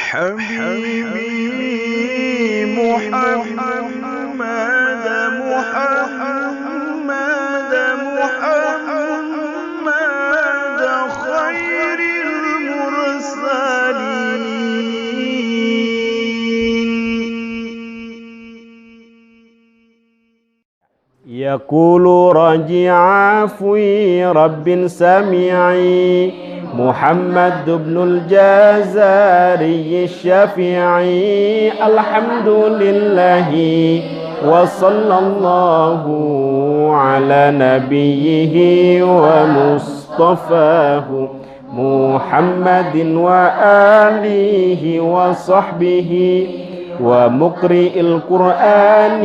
حبيبي محمد محمد محمد خير المرسلين. يقول رجع في رب سميعي محمد بن الجزاري الشافعي الحمد لله وصلى الله على نبيه ومصطفاه محمد وآله وصحبه ومقرئ القرآن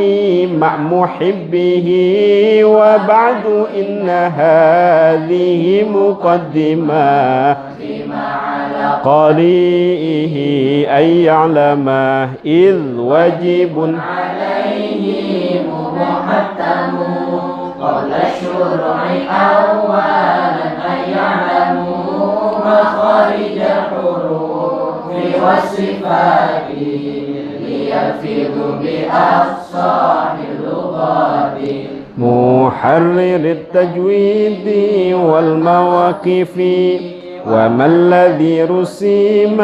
مع محبه وبعد إن هذه مقدمة قارئه أن يعلم إذ واجب عليه محتم قبل الشروع أولا أن يعلموا مخارج الحروف والصفات ليلفظ بأفصاح اللغات محرر التجويد والمواقف وما الذي رسم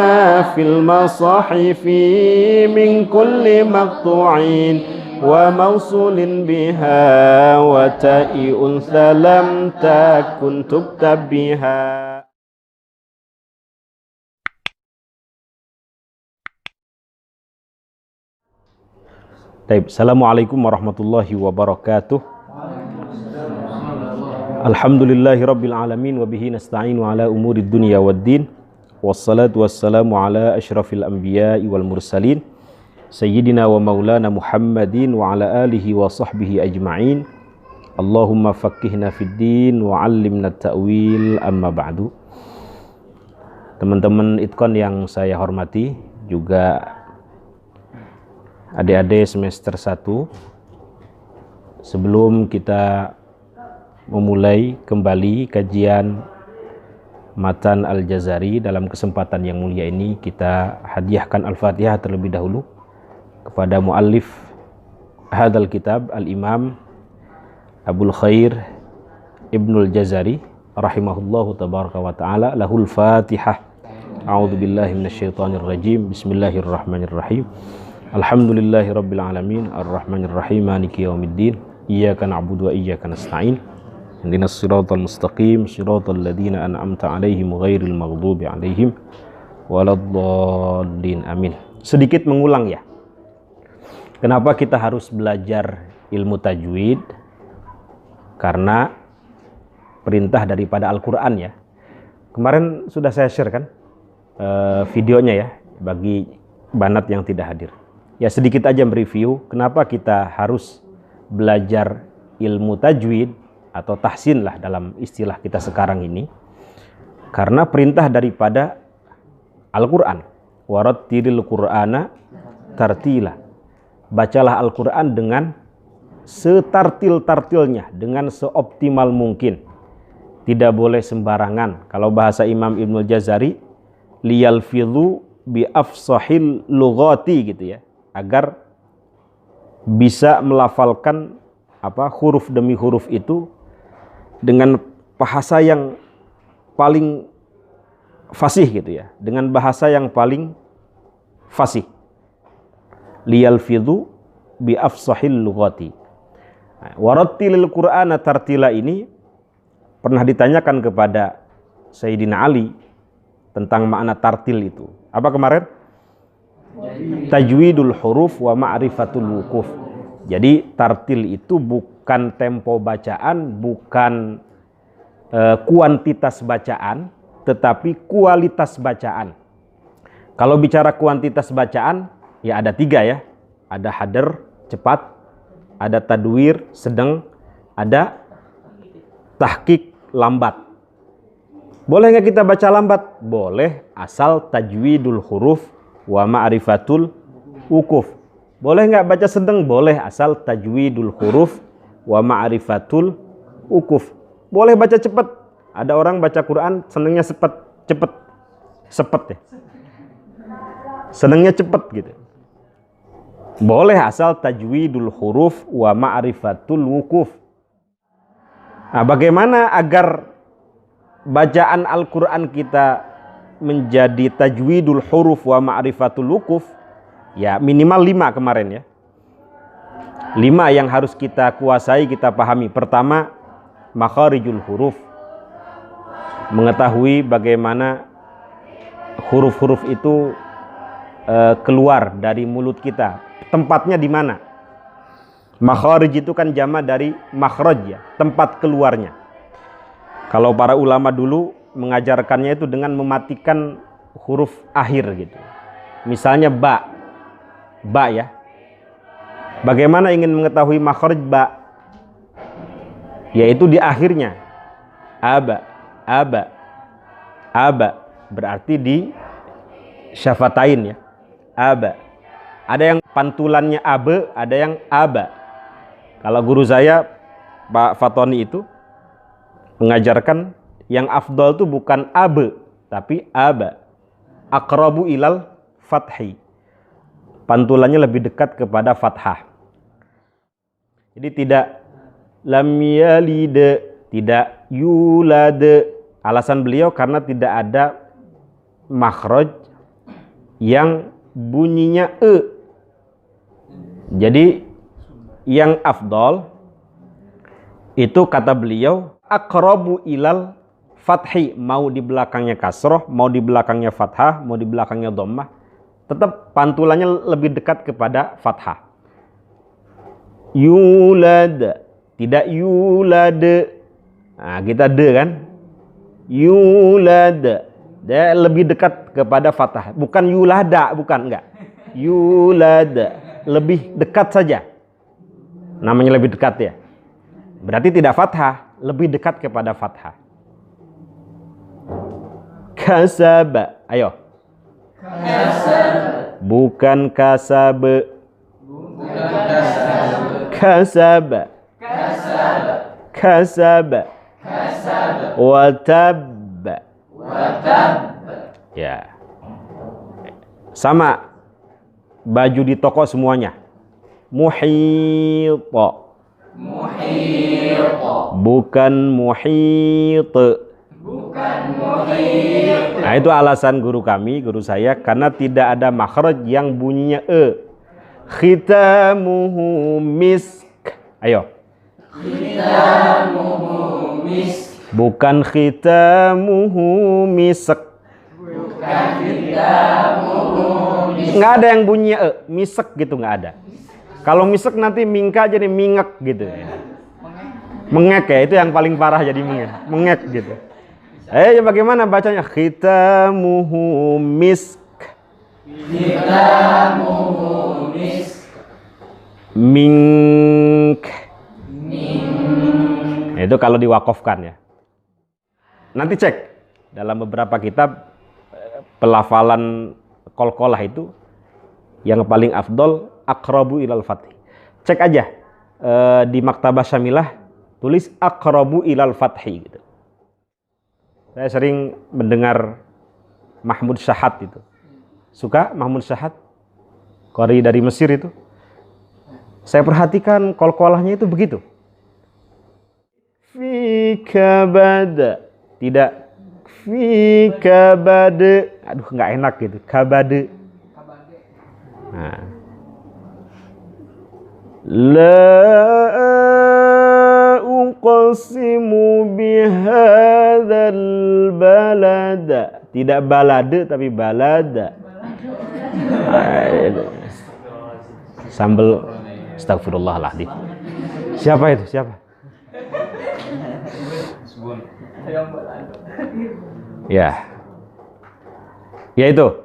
في المصاحف من كل مقطوع وموصول بها وتاء أنثى لم تكن تكتب بها. Assalamualaikum warahmatullahi wabarakatuh. Alhamdulillahi rabbil alamin wa bihi nasta'inu ala umurid dunya waddin. Wassalatu wassalamu ala asyrafil anbiya'i wal mursalin sayyidina wa maulana Muhammadin wa ala alihi wa sahbihi ajma'in. Allahumma faqqihna fid din wa 'allimna ta'wil, amma ba'du. Teman-teman Itkon yang saya hormati, juga adik-adik semester 1, sebelum kita memulai kembali kajian Matan Al-Jazari, dalam kesempatan yang mulia ini kita hadiahkan Al-Fatihah terlebih dahulu kepada muallif hadal kitab, Al-Imam Abul Khair Ibnul Jazari rahimahullahu tabaraka wa ta'ala. Lahul Fatihah. A'udzu billahi minasyaitonir rajim. Bismillahirrahmanirrahim. Alhamdulillahi rabbil alamin arrahmanir rahim maliki yaumiddin iyyaka na'budu wa iyyaka nasta'in ihdinas siratal mustaqim siratal ladzina an'amta 'alaihim ghairil maghdubi 'alaihim waladdallin. Amin. Sedikit mengulang ya. Kenapa kita harus belajar ilmu tajwid? Karena perintah daripada Al-Qur'an ya. Kemarin sudah saya share kan videonya ya bagi banat yang tidak hadir. Ya, sedikit aja mereview kenapa kita harus belajar ilmu tajwid atau tahsin lah dalam istilah kita sekarang ini. Karena perintah daripada Al-Qur'an, warattilil Qur'ana tartila. Bacalah Al-Qur'an dengan setartil-tartilnya, dengan seoptimal mungkin. Tidak boleh sembarangan. Kalau bahasa Imam Ibnul Jazari, liyalfidhu bi afsahil lughati gitu ya, agar bisa melafalkan huruf demi huruf itu dengan bahasa yang paling fasih gitu ya, dengan bahasa yang paling fasih. Liyalfidhu bi afsahil lughati. Warattilil Qur'ana tartila ini pernah ditanyakan kepada Sayyidina Ali tentang makna tartil itu. Apa kemarin? Tajwidul huruf wa ma'rifatul wukuf. Jadi tartil itu bukan tempo bacaan, bukan kuantitas bacaan, tetapi kualitas bacaan. Kalau bicara kuantitas bacaan, ya ada 3 ya. Ada hadar, cepat, ada tadwir, sedang, ada tahqiq, lambat. Boleh nggak kita baca lambat? Boleh, asal tajwidul huruf wa ma'rifatul wukuf. Boleh nggak baca sedang? Boleh, asal tajwidul huruf wa ma'rifatul wukuf. Boleh baca cepat. Ada orang baca Quran senangnya cepet ya. Senangnya cepet gitu. Boleh asal tajwidul huruf wa ma'rifatul wukuf. Nah, bagaimana agar bacaan Al-Quran kita menjadi tajwidul huruf wa ma'rifatul wukuf? Ya minimal 5 kemarin ya. 5 yang harus kita kuasai, kita pahami. Pertama, makharijul huruf. Mengetahui bagaimana huruf-huruf itu keluar dari mulut kita. Tempatnya di mana? Makharij itu kan jama dari makhraj ya, tempat keluarnya. Kalau para ulama dulu mengajarkannya itu dengan mematikan huruf akhir gitu. Misalnya ba ya. Bagaimana ingin mengetahui makhraj ba? Yaitu di akhirnya. Aba berarti di syafatain ya. Aba. Ada yang pantulannya abe, ada yang aba. Kalau guru saya Pak Fatoni itu mengajarkan yang afdal itu bukan abe tapi aba. Aqrabu ilal fathi. Pantulannya lebih dekat kepada fathah. Jadi tidak lam yalid, tidak yulad. Alasan beliau karena tidak ada makhraj yang bunyinya e. Jadi yang afdal itu kata beliau aqrabu ilal fathi, mau di belakangnya kasroh, mau di belakangnya fathah, mau di belakangnya dhammah, tetap pantulannya lebih dekat kepada fathah. Yulad, tidak yulad. Nah, kita de kan? Yulad. Dia lebih dekat kepada fathah, bukan yulada, bukan, enggak. Yulad, lebih dekat saja. Namanya lebih dekat ya. Berarti tidak fathah, lebih dekat kepada fathah. Kasaba, ayo. Kasaba. Bukan kasaba. Kasaba. Kasaba. Watabba. Ya. Sama. Baju di toko semuanya. Muhita. Bukan muhit. Nah, itu alasan guru saya karena tidak ada makhraj yang bunyinya e. Khitamuhu misk. Ayo. Khitamuhu misk. Bukan khitamuhu misk. Bukan khitamuhu misk. Nggak ada yang bunyinya e. Misk gitu nggak ada. Kalau misk nanti mingka jadi mingek gitu. Mengek ya, itu yang paling parah jadi mengek gitu. Bagaimana bacanya? Khitamuhu misk. Khitamuhu misk. Mink. Itu kalau diwakafkan ya. Nanti cek dalam beberapa kitab pelafalan qalqalah itu yang paling afdol aqrabu ilal fathi. Cek aja di Maktabah Syamilah tulis aqrabu ilal fathi gitu. Saya sering mendengar Mahmud Syahad itu. Suka Mahmud Syahad? Qari dari Mesir itu. Saya perhatikan qalqalahnya itu begitu. Fi kabada. Tidak fi kabada. Aduh, nggak enak gitu. Kabade. Nah. La uqsimu bihadzal balada. Tidak balade tapi balada. Sambal astagfirullahaladzim. Siapa itu? Siapa? Ya. Ya itu.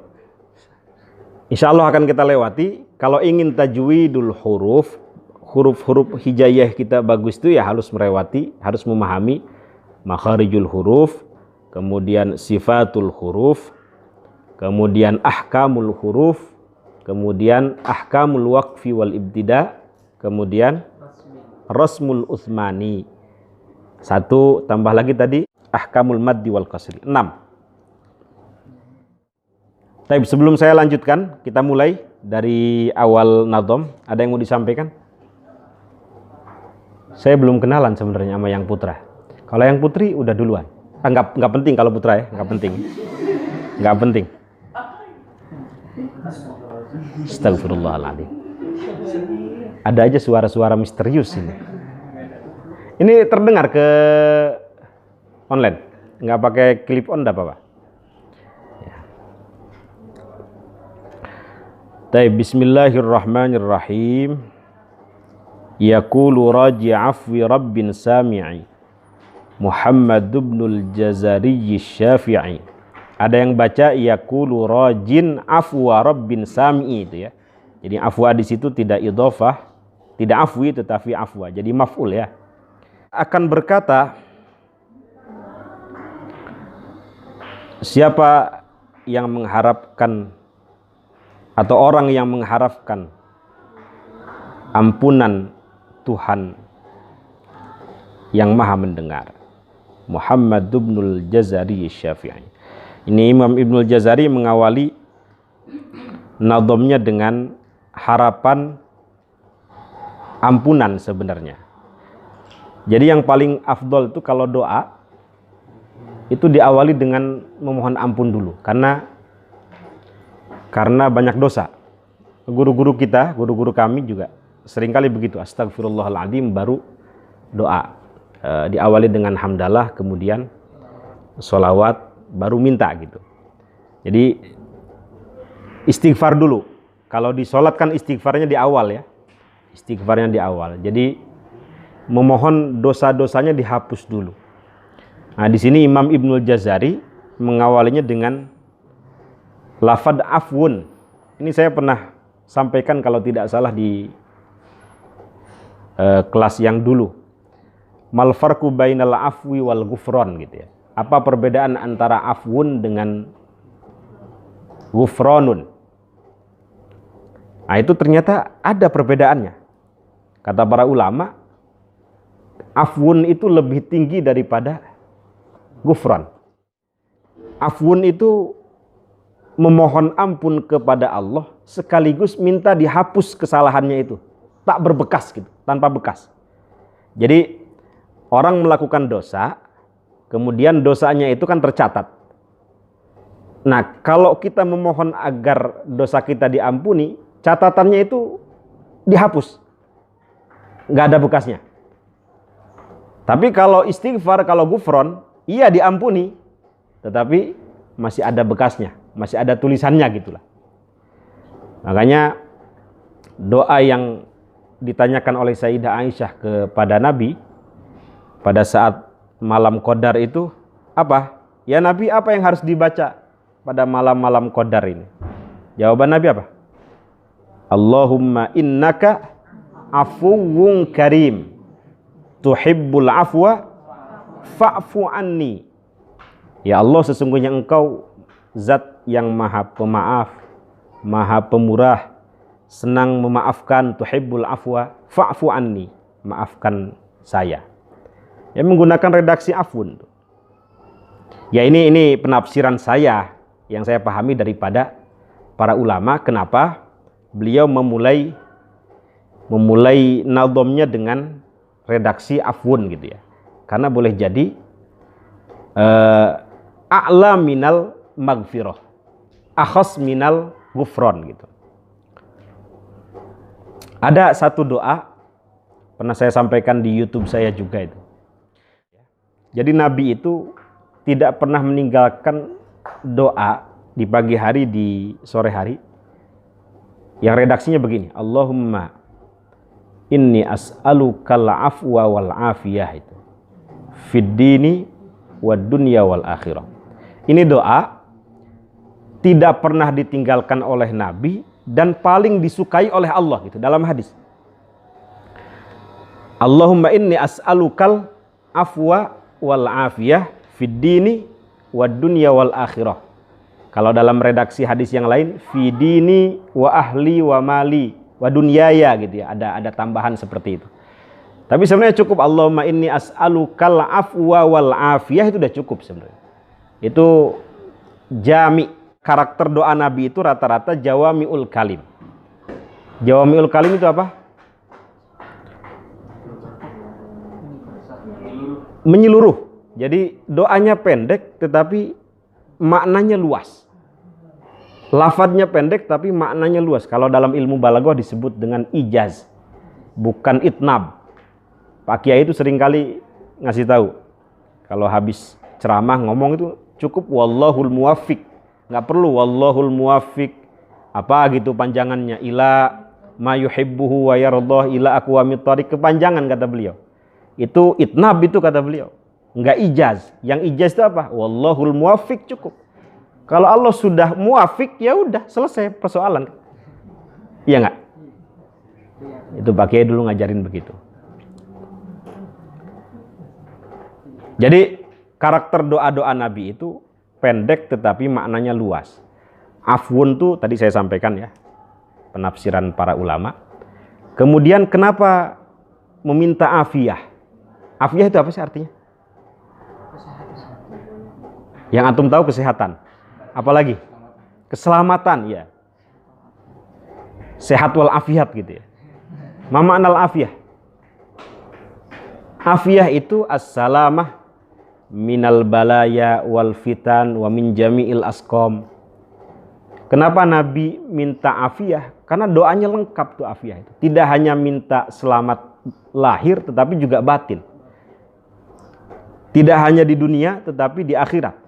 Insya Allah akan kita lewati. Kalau ingin tajwidul huruf, huruf-huruf hijaiyah kita bagus itu ya harus melewati, harus memahami makharijul huruf, kemudian sifatul huruf, kemudian ahkamul huruf, kemudian ahkamul waqfi wal ibtida, kemudian rasmul utsmani. 1 tambah lagi tadi ahkamul maddi wal qasri. 6. Tapi sebelum saya lanjutkan, kita mulai dari awal nadom. Ada yang mau disampaikan? Saya belum kenalan sebenarnya sama yang putra. Kalau yang putri udah duluan. Nggak penting kalau putra ya, nggak penting. Nggak penting. Astagfirullahaladzim. Ada aja suara-suara misterius ini. Ini terdengar ke online, nggak pakai clip on, enggak apa-apa. Baik, bismillahirrahmanirrahim. Yaqulu raji afwi rabbin sami'i Muhammad ibnul Jazari Syafi'i. Ada yang baca yaqulu rajin afwa rabbin sami'i itu ya. Jadi afwa di situ tidak idhofah, tidak afwi tetapi afwa. Jadi maf'ul ya. Akan berkata, siapa yang mengharapkan atau orang yang mengharapkan ampunan Tuhan yang maha mendengar. Muhammad ibnul Jazari Syafi'i. Ini Imam Ibnul Jazari mengawali nadhamnya dengan harapan ampunan sebenarnya. Jadi yang paling afdol itu kalau doa itu diawali dengan memohon ampun dulu, karena banyak dosa. Guru-guru kita, guru-guru kami juga seringkali begitu, astagfirullahaladzim baru doa. Diawali dengan hamdalah, kemudian sholawat, baru minta gitu. Jadi istighfar dulu. Kalau di sholat kan istighfarnya di awal ya, istighfarnya di awal. Jadi memohon dosa-dosanya dihapus dulu. Nah, di sini Imam Ibnul Jazari mengawalinya dengan lafad afwun. Ini saya pernah sampaikan kalau tidak salah di kelas yang dulu. Mal farqu bainal afwi wal ghufran gitu ya. Apa perbedaan antara afwun dengan ghufranun? Nah, itu ternyata ada perbedaannya. Kata para ulama, afwun itu lebih tinggi daripada ghufran. Afwun itu memohon ampun kepada Allah sekaligus minta dihapus kesalahannya itu, tak berbekas gitu, tanpa bekas. Jadi orang melakukan dosa, kemudian dosanya itu kan tercatat. Nah, kalau kita memohon agar dosa kita diampuni, catatannya itu dihapus, nggak ada bekasnya. Tapi kalau istighfar, kalau ghufran, iya diampuni, tetapi masih ada bekasnya, masih ada tulisannya gitulah. Makanya doa yang ditanyakan oleh Sayyidah Aisyah kepada Nabi pada saat malam Qadar itu apa? Ya Nabi, apa yang harus dibaca pada malam-malam Qadar ini? Jawaban Nabi apa? Allahumma innaka afuwun karim tuhibbul afwa fa'fu anni. Ya Allah, sesungguhnya engkau zat yang maha pemaaf, maha pemurah, senang memaafkan, tuhibbul afwa fa'fu anni, maafkan saya. Ya, menggunakan redaksi afun. Ya ini penafsiran saya yang saya pahami daripada para ulama. Kenapa beliau memulai nadhamnya dengan redaksi afun gitu ya? Karena boleh jadi a'la minal maghfirah, akhas minal ghufran gitu. Ada satu doa pernah saya sampaikan di YouTube saya juga itu. Jadi Nabi itu tidak pernah meninggalkan doa di pagi hari, di sore hari, yang redaksinya begini, Allahumma inni as'alukal afwa wal afiyah itu fid dini wad dunya wal akhirah. Ini doa tidak pernah ditinggalkan oleh Nabi dan paling disukai oleh Allah gitu dalam hadis. Allahumma inni as'alukal afwa wal afiyah fid dini wad dunya wal akhirah. Kalau dalam redaksi hadis yang lain, fi dini wa ahli wa mali wa dunyaya gitu ya, ada tambahan seperti itu. Tapi sebenarnya cukup Allahumma inni as'alukal afwa wal afiyah, itu udah cukup sebenarnya. Itu jami. karakter doa Nabi itu rata-rata jawami'ul kalim. Jawami'ul kalim itu apa? Menyeluruh. Jadi doanya pendek tetapi maknanya luas. Lafadznya pendek tapi maknanya luas. Kalau dalam ilmu balaghah disebut dengan ijaz, bukan itnab. Pak Kiai itu seringkali ngasih tahu, kalau habis ceramah ngomong itu cukup wallahul muwaffiq, nggak perlu wallahul muwaffiq apa gitu panjangannya, ila ma yuhibbuhu wa yardah ila aqwamit thariq, kepanjangan kata beliau. Itu itnab itu kata beliau, nggak ijaz. Yang ijaz itu apa? Wallahul muwaffiq cukup. Kalau Allah sudah muwaffiq ya udah selesai persoalan. Iya nggak? Itu Pak Kiai dulu ngajarin begitu. Jadi karakter doa-doa Nabi itu pendek tetapi maknanya luas. Afwun tuh tadi saya sampaikan ya, penafsiran para ulama. Kemudian kenapa meminta afiyah? Afiyah itu apa sih artinya? Yang antum tahu kesehatan. Apalagi? Keselamatan ya. Sehat wal afiyat gitu ya. Ma ma'nal afiyah? Afiyah itu as-salamah minal balaya wal fitan wa min jami'il asqam. Kenapa Nabi minta afiyah? Karena doanya lengkap tuh afiyah itu. Tidak hanya minta selamat lahir tetapi juga batin. Tidak hanya di dunia tetapi di akhirat.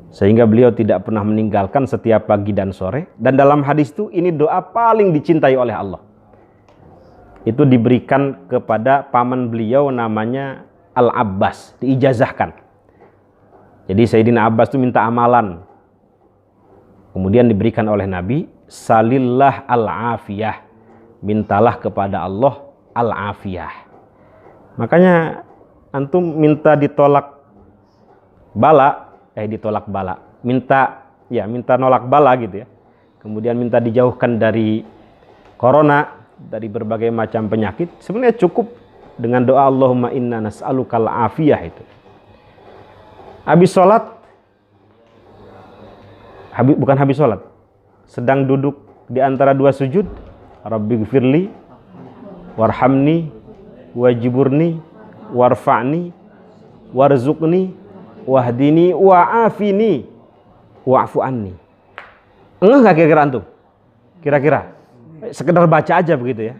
Sehingga beliau tidak pernah meninggalkan setiap pagi dan sore. Dan dalam hadis itu ini doa paling dicintai oleh Allah. Itu diberikan kepada paman beliau namanya Al-Abbas, diijazahkan. Jadi Sayyidina Abbas itu minta amalan. Kemudian diberikan oleh Nabi, salillah al-afiyah. Mintalah kepada Allah al-afiyah. Makanya antum minta ditolak bala, ditolak bala. Minta nolak bala gitu ya. Kemudian minta dijauhkan dari corona, dari berbagai macam penyakit. Sebenarnya cukup dengan doa Allahumma inna nas'alukal afiyah itu. Habis sholat, habis sholat, sedang duduk di antara dua sujud, Rabbighfirli warhamni wajiburni warfa'ni warzuqni wahdini wa'afini wa'fu anni. Enggak kira-kira antum? Kira-kira sekedar baca aja begitu ya.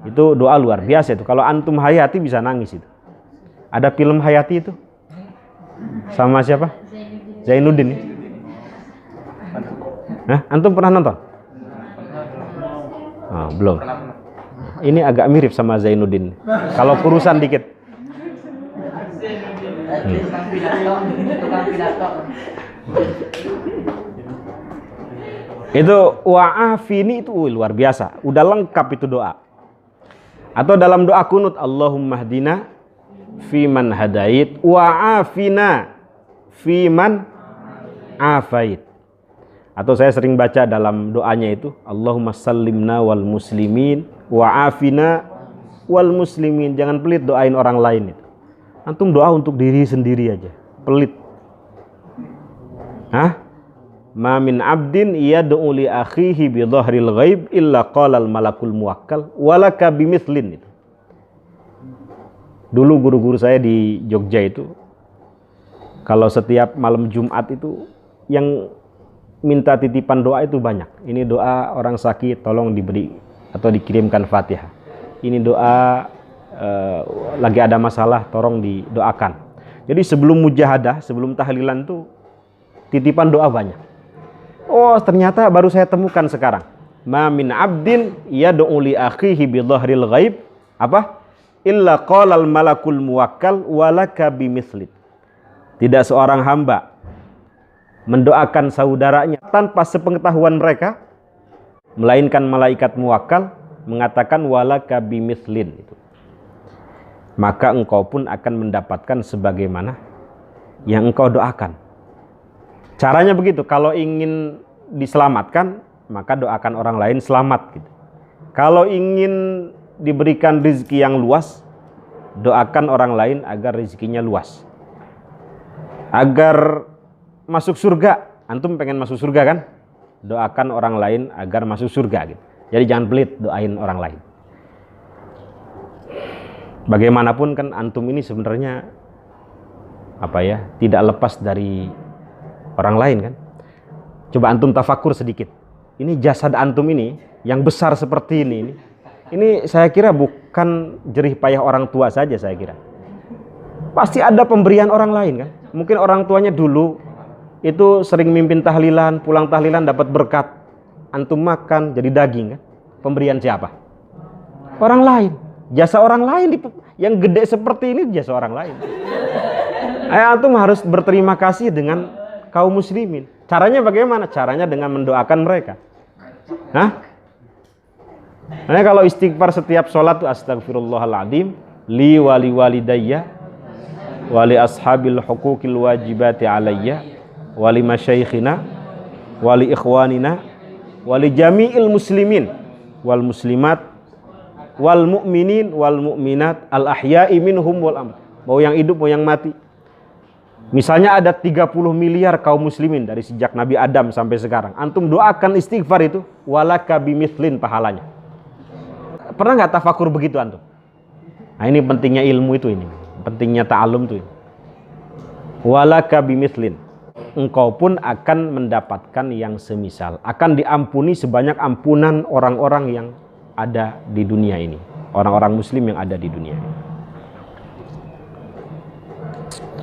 Itu doa luar biasa itu. Kalau antum hayati bisa nangis itu. Ada film Hayati itu sama siapa? Zainuddin. Hah? Antum pernah nonton? Oh, belum. Ini agak mirip sama Zainuddin. Kalau kurusan dikit. Itu wa'afini itu luar biasa. Udah lengkap itu doa. Atau dalam doa kunut, Allahumma hdina fiman hadait wa'afina fiman afait. Atau saya sering baca dalam doanya itu, Allahumma sallimna wal muslimin wa'afina wal muslimin. Jangan pelit doain orang lain itu. Antum doa untuk diri sendiri aja, pelit. Hah? Ma min abdin yad'u li akhihi bi dhahril ghaib illa qala al malakul muwakkal walaka bimithlin. Itu dulu guru-guru saya di Jogja itu, kalau setiap malam Jumat itu yang minta titipan doa itu banyak. Ini doa orang sakit tolong diberi atau dikirimkan Fatihah. Ini doa lagi ada masalah tolong didoakan. Jadi sebelum mujahadah, sebelum tahlilan tuh titipan doa banyak. Oh, ternyata baru saya temukan sekarang. Ma min abdin yad'u li akhihi bi dhahril ghaib apa? Illa qala al malakul muwakkal walaka bimithlin. Tidak seorang hamba mendoakan saudaranya tanpa sepengetahuan mereka, melainkan malaikat muwakkal mengatakan walaka bimithlin itu. Maka engkau pun akan mendapatkan sebagaimana yang engkau doakan. Caranya begitu, kalau ingin diselamatkan, maka doakan orang lain selamat gitu. Kalau ingin diberikan rezeki yang luas, doakan orang lain agar rezekinya luas. Agar masuk surga, antum pengen masuk surga kan? Doakan orang lain agar masuk surga gitu. Jadi jangan pelit doain orang lain. Bagaimanapun kan antum ini sebenarnya tidak lepas dari orang lain kan. Coba antum tafakur sedikit. Ini jasad antum ini yang besar seperti ini saya kira bukan jerih payah orang tua saja saya kira. Pasti ada pemberian orang lain kan. Mungkin orang tuanya dulu itu sering mimpin tahlilan, pulang tahlilan dapat berkat. Antum makan jadi daging kan. Pemberian siapa? Orang lain. Jasa orang lain yang gede seperti ini jasa orang lain. Antum harus berterima kasih dengan kaum muslimin. Caranya bagaimana? Caranya dengan mendoakan mereka. Nah, kalau istighfar setiap sholat tuh astagfirullahaladzim li wali walidayya wali ashabil huquqil wajibati alayya wali masyaikhina wali ikhwanina wali jami'il muslimin wal muslimat wal mu'minin wal mu'minat al ahya'i minhum wal amwat. Mau yang hidup mau yang mati. Misalnya ada 30 miliar kaum muslimin dari sejak Nabi Adam sampai sekarang. Antum doakan istighfar itu walaka bimithlin pahalanya. Pernah nggak tafakur begitu antum? Nah, ini pentingnya ilmu itu ini. Pentingnya ta'alum itu. Walaka bimithlin. Engkau pun akan mendapatkan yang semisal. Akan diampuni sebanyak ampunan orang-orang yang ada di dunia ini. Orang-orang muslim yang ada di dunia ini.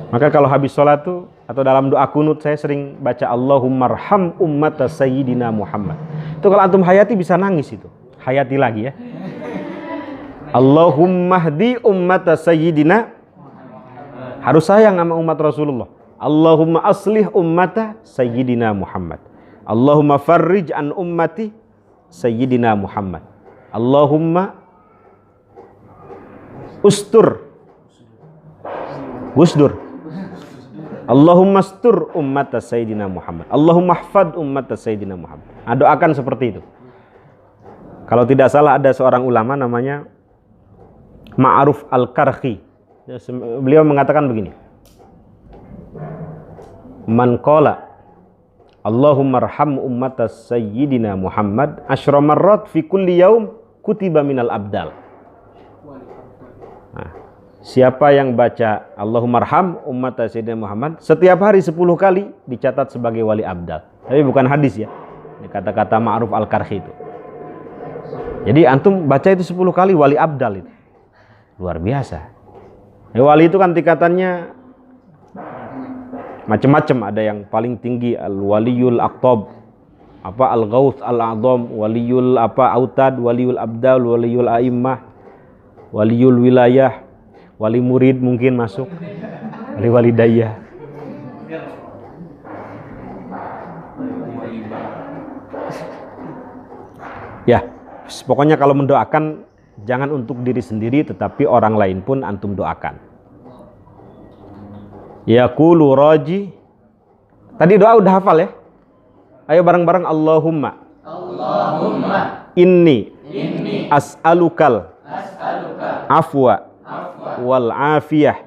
Maka kalau habis sholat tuh atau dalam doa kunut saya sering baca Allahummarham ummata sayyidina Muhammad. Itu kalau antum hayati bisa nangis itu. Hayati lagi ya. Allahummahdi ummata sayyidina. Harus sayang sama umat Rasulullah. Allahumma aslih ummata sayyidina Muhammad. Allahumma farrij an ummati sayyidina Muhammad. Allahumma ustur. Allahumma astur ummata sayyidina Muhammad. Allahumma hafad ummata sayyidina Muhammad. Nah, doakan seperti itu. Kalau tidak salah ada seorang ulama namanya Ma'ruf Al-Karhi. Beliau mengatakan begini. Man qala Allahumma arham ummata sayyidina Muhammad asyra marrat fi kulli yaum kutiba minal abdal. Nah, siapa yang baca Allahumma arham ummata sayyidina Muhammad setiap hari 10 kali dicatat sebagai wali abdal. Tapi bukan hadis ya. Ini kata-kata Ma'ruf Al-Karhi itu. Jadi antum baca itu 10 kali wali abdal itu. Luar biasa. Wali itu kan tingkatannya macam-macam. Ada yang paling tinggi al-waliyul aqtab, al-ghauth al-a'zam, waliyul autad, waliyul abdal, waliyul a'immah, waliyul wilayah, wali murid mungkin masuk, wali walidayah. Ya, pokoknya kalau mendoakan jangan untuk diri sendiri tetapi orang lain pun antum doakan. Yaqulu raji. Tadi doa udah hafal ya? Ayo bareng-bareng Allahumma inni as'alukal afwa wal afiyah.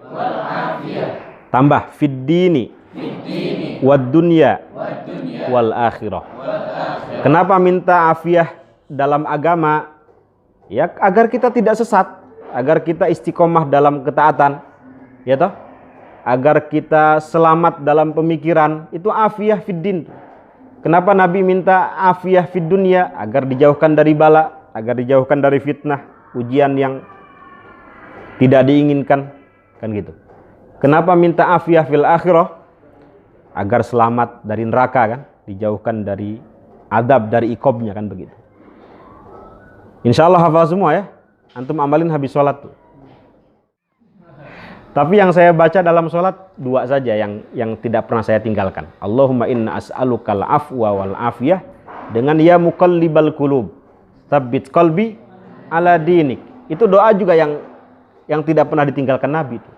Tambah fid dini wad dunya wal akhirah. Kenapa minta afiyah dalam agama? Ya agar kita tidak sesat, agar kita istiqomah dalam ketaatan, ya toh? Agar kita selamat dalam pemikiran, itu afiyah fid din. Kenapa Nabi minta afiyah fid dunya? Agar dijauhkan dari bala, agar dijauhkan dari fitnah, ujian yang tidak diinginkan, kan gitu. Kenapa minta afiyah fil akhirah? Agar selamat dari neraka kan, dijauhkan dari adab, dari iqobnya kan begitu. Insya Allah hafal semua ya. Antum amalin habis sholat tuh. Tapi yang saya baca dalam sholat 2 saja yang tidak pernah saya tinggalkan. Allahumma inna as'alukal afwa wal afiyah. Dengan ya muqallibal qulub tsabbit qalbi ala dinik. Itu doa juga yang tidak pernah ditinggalkan Nabi itu.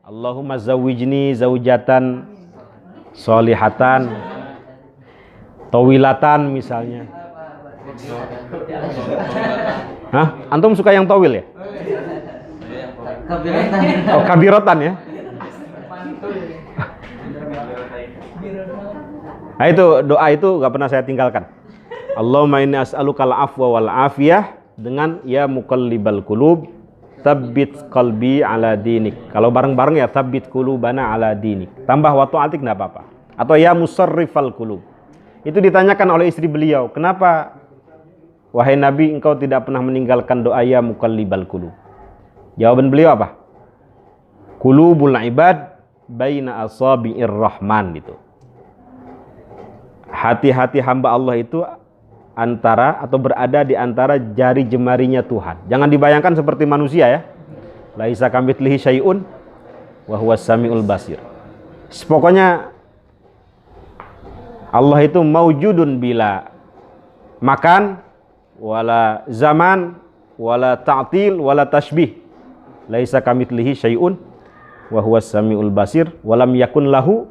Allahumma zawwijni zaujatan solihatan tawilatan misalnya. Hah? Antum suka yang tawil ya? Kabiratan. Oh, kabiratan ya? Nah itu doa itu gak pernah saya tinggalkan. Allahumma inni as'alukal afwa wal afiyah dengan ya muqallibal qulub tsabbit qalbi ala dinik. Kalau bareng-bareng ya tsabbit qulubana ala dinik. Tambah wa ta'atik enggak apa-apa. Atau ya musarrifal qulub. Itu ditanyakan oleh istri beliau, kenapa wahai Nabi engkau tidak pernah meninggalkan doa ya muqallibal qulub? Jawaban beliau apa? Qulubul ibad baina asabi'ir rahman gitu. Hati-hati hamba Allah itu antara atau berada di antara jari jemarinya Tuhan. Jangan dibayangkan seperti manusia ya. Laisa kamitslihi syai'un wa huwas samiul basir. Pokoknya Allah itu maujudun bila makan wala zaman wala ta'til wala tashbih. Laisa kamitslihi syai'un wa huwas samiul basir wa lam yakun lahu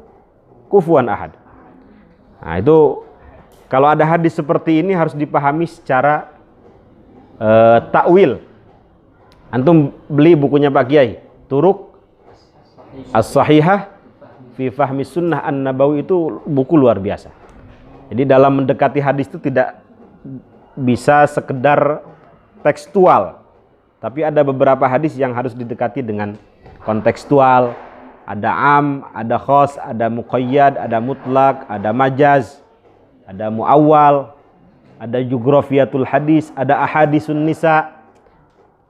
kufuwan ahad. Nah itu kalau ada hadis seperti ini harus dipahami secara takwil. Antum beli bukunya Pak Kiai, Turuk As-Sahihah fi Fahmi Sunnah An-Nabawi, itu buku luar biasa. Jadi dalam mendekati hadis itu tidak bisa sekedar tekstual, tapi ada beberapa hadis yang harus didekati dengan kontekstual. Ada am, ada khos, ada muqayyad, ada mutlak, ada majaz, ada muawwal, ada jughrafiyatul hadis, ada ahadisun nisa,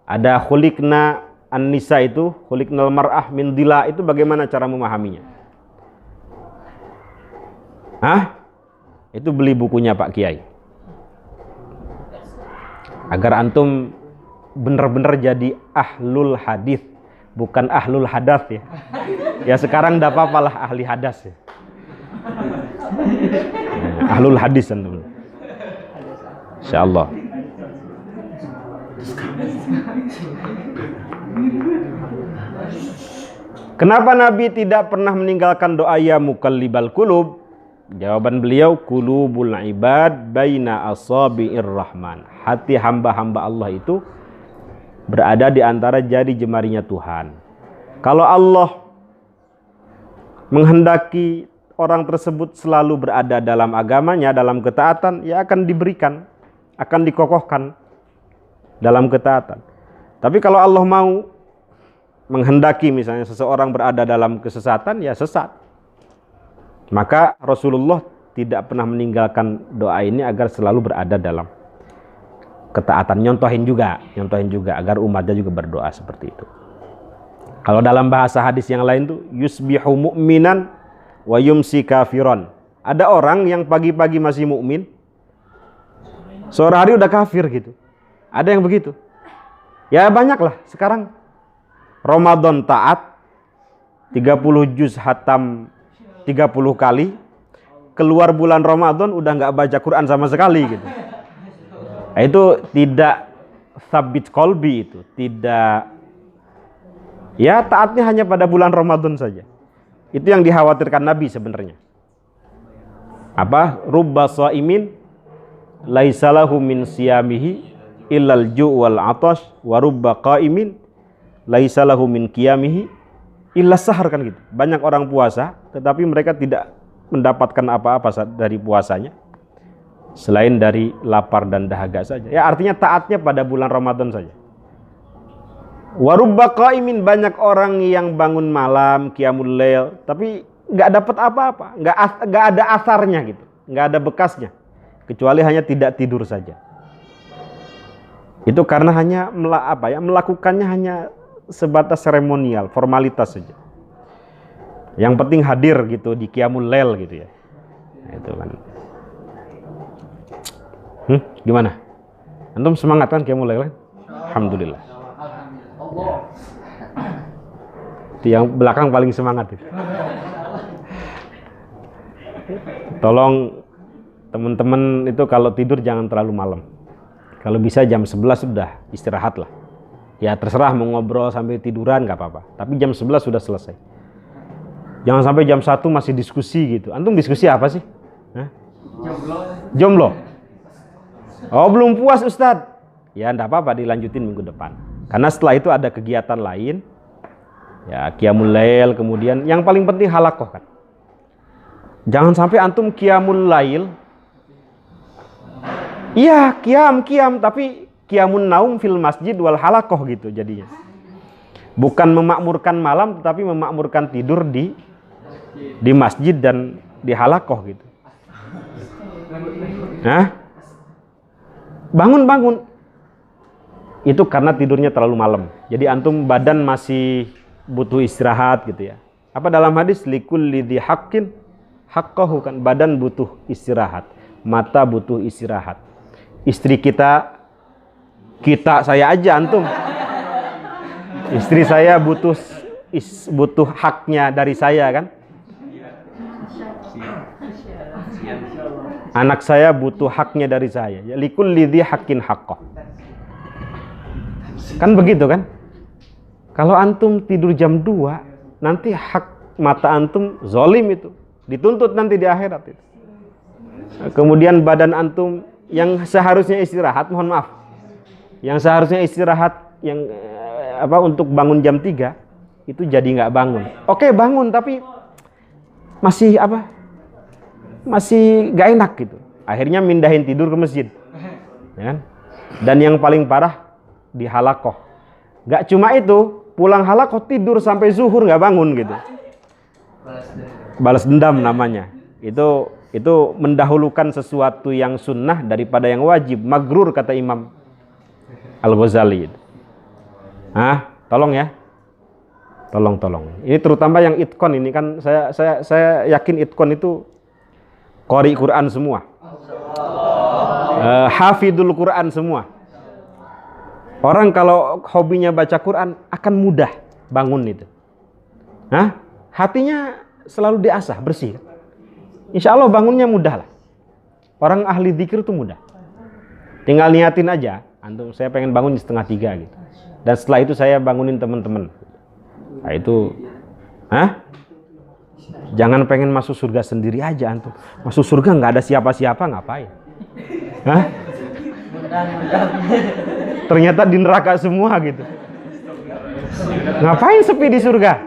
ada khuliqna an-nisa, itu khuliqnal mar'ah min dila. Itu bagaimana cara memahaminya? Itu beli bukunya Pak Kiai agar antum benar-benar jadi ahlul hadis, bukan ahlul hadas ya. Ya sekarang enggak apa-apalah ahli hadas ya. Ahlul hadis antum. Insyaallah. Kenapa Nabi tidak pernah meninggalkan doa ya muqallibal qulub? Jawaban beliau, qulubul ibad baina asabi'ir rahman. Hati hamba-hamba Allah itu berada di antara jari jemarinya Tuhan. Kalau Allah menghendaki orang tersebut selalu berada dalam agamanya, dalam ketaatan, ya akan diberikan, akan dikokohkan dalam ketaatan. Tapi kalau Allah mau menghendaki misalnya seseorang berada dalam kesesatan, ya sesat. Maka Rasulullah tidak pernah meninggalkan doa ini agar selalu berada dalam ketaatan. Nyontohin juga agar umatnya juga berdoa seperti itu. Kalau dalam bahasa hadis yang lain tuh yusbihu mu'minan wa yumsi kafiron. Ada orang yang pagi-pagi masih mukmin, sore hari udah kafir gitu. Ada yang begitu. Ya banyaklah sekarang. Ramadan taat 30 juz hatam 30 kali, keluar bulan Ramadan udah nggak baca Quran sama sekali gitu. Nah, itu tidak sabit kolbi, itu tidak, ya taatnya hanya pada bulan Ramadan saja. Itu yang dikhawatirkan Nabi sebenarnya. Apa? Rubba shaimin laisa lahu min siyamihi illal ju' wal 'atash wa rubba qaimin laisa lahu min qiyamihi illa sahar, kan gitu. Banyak orang puasa tetapi mereka tidak mendapatkan apa-apa dari puasanya selain dari lapar dan dahaga saja. Ya artinya taatnya pada bulan Ramadan saja. Wa rubba qaimin, banyak orang yang bangun malam qiyamul lail tapi enggak dapat apa-apa, enggak ada asarnya gitu, enggak ada bekasnya, kecuali hanya tidak tidur saja. Itu karena hanya melakukannya hanya sebatas seremonial, formalitas saja. Yang penting hadir gitu di qiyamul lail gitu ya. Nah, itu kan. Gimana? Antum semangat kan qiyamul lail? Alhamdulillah. Itu yang belakang paling semangat itu. Tolong teman-teman itu kalau tidur jangan terlalu malam. Kalau bisa jam 11 sudah istirahat lah. Ya terserah mau ngobrol sampai tiduran nggak apa-apa. Tapi jam 11 sudah selesai. Jangan sampai jam 1 masih diskusi gitu. Antum diskusi apa sih? Jomblo. Oh belum puas Ustadz. Ya enggak apa-apa, dilanjutin minggu depan. Karena setelah itu ada kegiatan lain. Ya qiyamul lail, kemudian yang paling penting halaqah kan. Jangan sampai antum qiyamul lail. Iya, qiyam, tapi qiyamun naum fil masjid wal halaqah gitu jadinya. Bukan memakmurkan malam, tapi memakmurkan tidur di masjid dan di halaqah gitu. Nah, bangun. Itu karena tidurnya terlalu malam. Jadi antum badan masih butuh istirahat gitu ya. Apa dalam hadis likulli dzi haqqin haqqahu, kan badan butuh istirahat, mata butuh istirahat. Istri kita saya aja antum. Istri saya butuh haknya dari saya kan. Anak saya butuh haknya dari saya. Ya likulli dzi haqqin haqqah. Kan begitu kan? Kalau antum tidur jam 2, nanti hak mata antum zolim itu. Dituntut nanti di akhirat itu. Kemudian badan antum yang seharusnya istirahat, mohon maaf. Yang seharusnya istirahat yang untuk bangun jam 3 itu jadi nggak bangun. Oke, bangun tapi masih masih nggak enak gitu. Akhirnya mindahin tidur ke masjid. Ya kan? Dan yang paling parah di halaqah. Nggak cuma itu, pulang halaqah tidur sampai zuhur nggak bangun gitu. Balas dendam namanya. Itu mendahulukan sesuatu yang sunnah daripada yang wajib. Magrur kata Imam Al-Ghazali. Tolong ya. Tolong. Ini terutama yang itkon ini kan saya yakin itkon itu qari Quran semua. Hafidul Quran semua. Orang kalau hobinya baca Quran akan mudah bangun itu. Hatinya selalu diasah, bersih. Insya Allah bangunnya mudah lah. Orang ahli dzikir itu mudah. Tinggal niatin aja. Antum, saya pengen bangun di 2:30 gitu. Dan setelah itu saya bangunin teman-teman. Nah itu, jangan pengen masuk surga sendiri aja antum. Masuk surga nggak ada siapa-siapa, ngapain? Ternyata di neraka semua gitu. Ngapain sepi di surga?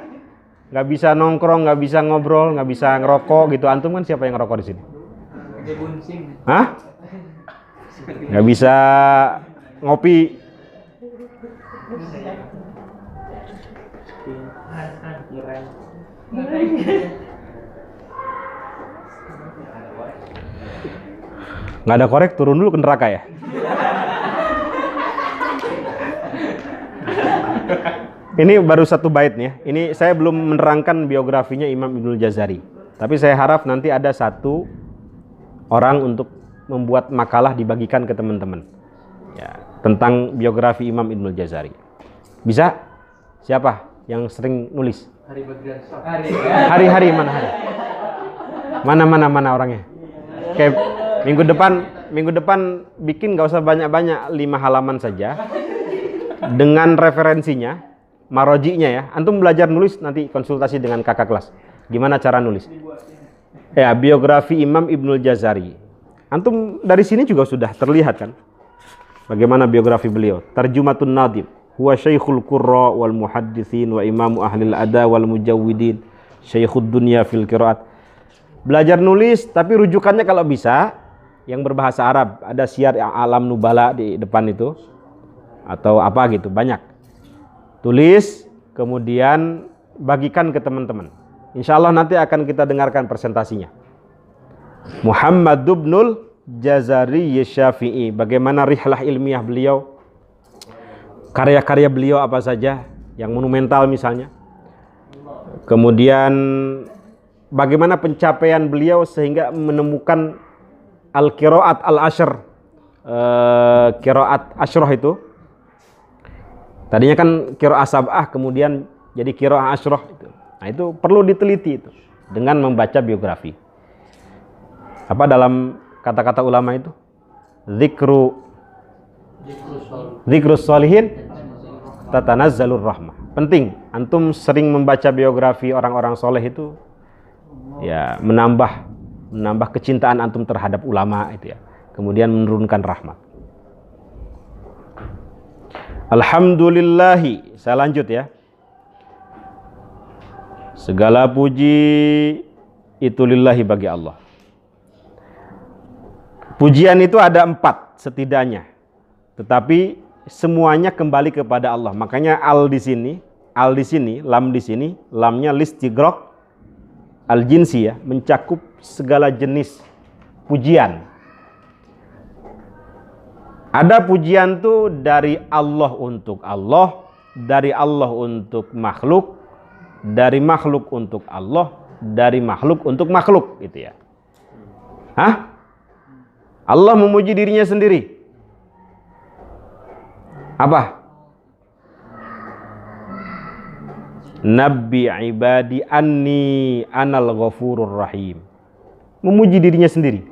Nggak bisa nongkrong, nggak bisa ngobrol, nggak bisa ngerokok gitu. Antum kan siapa yang ngerokok di sini? Nggak bisa ngopi. Nggak ada korek, turun dulu ke neraka ya. Ini baru satu bait nih ya. Ini saya belum menerangkan biografinya Imam Ibnul Jazari. Tapi saya harap nanti ada satu orang untuk membuat makalah dibagikan ke teman-teman. Ya, tentang biografi Imam Ibnul Jazari. Bisa? Siapa yang sering nulis? Hari mana hari? Mana orangnya? Kayak minggu depan bikin nggak usah banyak-banyak, 5 halaman saja dengan referensinya, marojinya ya. Antum belajar nulis nanti konsultasi dengan kakak kelas. Gimana cara nulis? Ya, biografi Imam Ibnul Jazari. Antum dari sini juga sudah terlihat kan? Bagaimana biografi beliau? Tarjumatun Nadim. Huwa Syekhul Qurra wal Muhadditsin wa Imamu Ahlil Ada wal Mujawwidin. Syekhud Dunya fil Qiraat. Belajar nulis tapi rujukannya kalau bisa yang berbahasa Arab. Ada Syiar Alam Nubala di depan itu. Atau apa gitu, banyak. Tulis, kemudian bagikan ke teman-teman. Insya Allah nanti akan kita dengarkan presentasinya. Muhammad ibnul Jazari Syafi'i. Bagaimana rihlah ilmiah beliau, karya-karya beliau apa saja, yang monumental misalnya. Kemudian bagaimana pencapaian beliau sehingga menemukan al-qiraat al-ashr, qiraat asyrah itu. Tadinya kan qiraat sab'ah, kemudian jadi qiraat asyrah itu. Nah, itu perlu diteliti itu dengan membaca biografi. Apa dalam kata-kata ulama itu? Dzikrus sholihin tatanazzalur rahmah. Penting antum sering membaca biografi orang-orang soleh itu, ya menambah kecintaan antum terhadap ulama itu ya. Kemudian menurunkan rahmat. Alhamdulillahi, saya lanjut ya. Segala puji itu lillahi bagi Allah. Pujian itu ada 4 setidaknya. Tetapi semuanya kembali kepada Allah. Makanya al di sini, lam di sini, lamnya listigrok al-jinsi ya, mencakup segala jenis pujian. Ada pujian tuh dari Allah untuk Allah, dari Allah untuk makhluk, dari makhluk untuk Allah, dari makhluk untuk makhluk, gitu ya. Hah? Allah memuji dirinya sendiri. Apa? Nabbi ibadi anni anal ghafurur rahim. Memuji dirinya sendiri.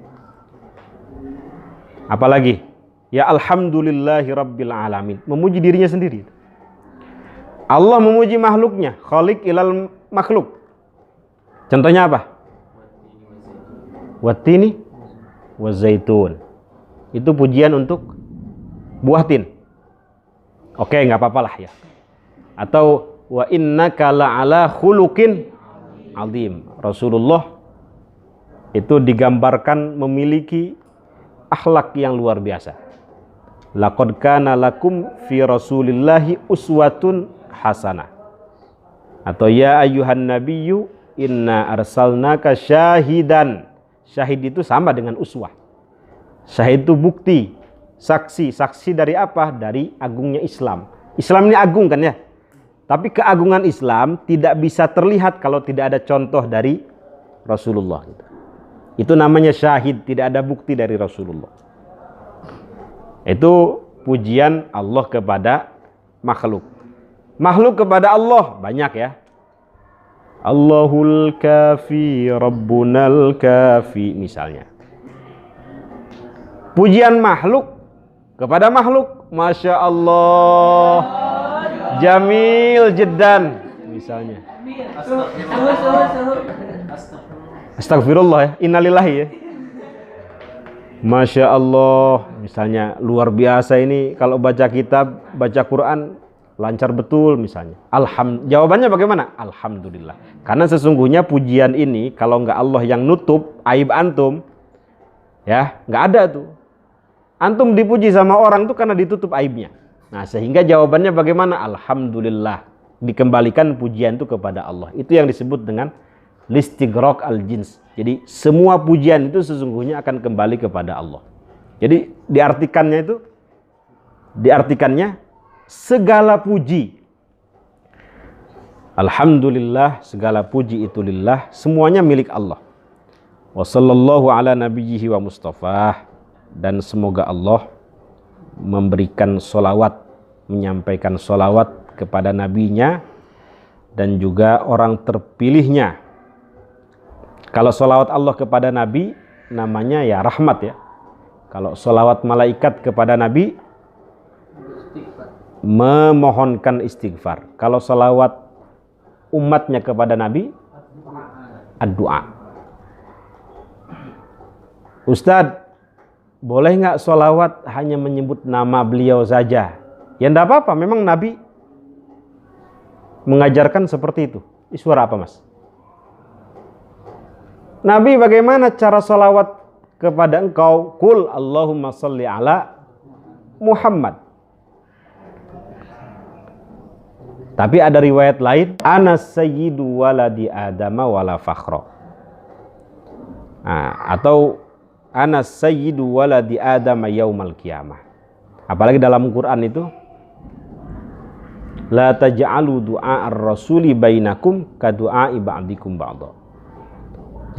Apalagi? Ya alhamdulillahi rabbil alamin. Memuji dirinya sendiri. Allah memuji makhluknya. Khaliq ilal makhluk. Contohnya apa? Wattini wazaitun. Itu pujian untuk buah tin. Oke, nggak apa-apa lah ya. Atau wa innaka la'ala khuluqin azim. Rasulullah itu digambarkan memiliki akhlak yang luar biasa. Laqad kana lakum fi rasulillahi uswatun hasanah. Atau ya ayyuhan nabiyyu inna arsalnaka syahidan. Syahid itu sama dengan uswah. Syahid itu bukti, saksi. Saksi dari apa? Dari agungnya Islam. Islam ini agung kan ya? Tapi keagungan Islam tidak bisa terlihat kalau tidak ada contoh dari Rasulullah. Itu namanya syahid, tidak ada bukti dari Rasulullah. Itu pujian Allah kepada makhluk. Makhluk kepada Allah banyak ya. Allahul kafi, Rabbunal kafi misalnya. Pujian makhluk kepada makhluk, Masya Allah, Jamil Jeddan misalnya. Astagfirullah ya, innalillahi ya. Masya Allah, misalnya luar biasa ini kalau baca kitab, baca Quran lancar betul misalnya. Jawabannya bagaimana? Alhamdulillah. Karena sesungguhnya pujian ini kalau nggak Allah yang nutup aib antum, ya nggak ada tuh. Antum dipuji sama orang tuh karena ditutup aibnya. Nah sehingga jawabannya bagaimana? Alhamdulillah. Dikembalikan pujian itu kepada Allah. Itu yang disebut dengan listigrok al-jins. Jadi semua pujian itu sesungguhnya akan kembali kepada Allah. Jadi diartikannya segala puji. Alhamdulillah, segala puji itu lillah, semuanya milik Allah. Wa sallallahu ala nabiyyihi wa mustafa. Dan semoga Allah memberikan solawat, menyampaikan solawat kepada nabinya dan juga orang terpilihnya. Kalau solawat Allah kepada Nabi namanya ya rahmat ya. Kalau solawat malaikat kepada Nabi memohonkan istighfar. Kalau solawat umatnya kepada Nabi ad-du'a. Ustadz, boleh nggak solawat hanya menyebut nama beliau saja? Ya enggak apa-apa, memang Nabi mengajarkan seperti itu. Suara apa mas? Nabi bagaimana cara salawat kepada engkau? Qul Allahumma salli ala Muhammad. Tapi ada riwayat lain, ana sayyidu waladi adama wala fakhra. Atau ana sayyidu waladi adama yaumal qiyamah. Apalagi dalam Quran itu la taj'alu du'a ar-rasuli bainakum ka du'a'i ba'dikum ba'dha.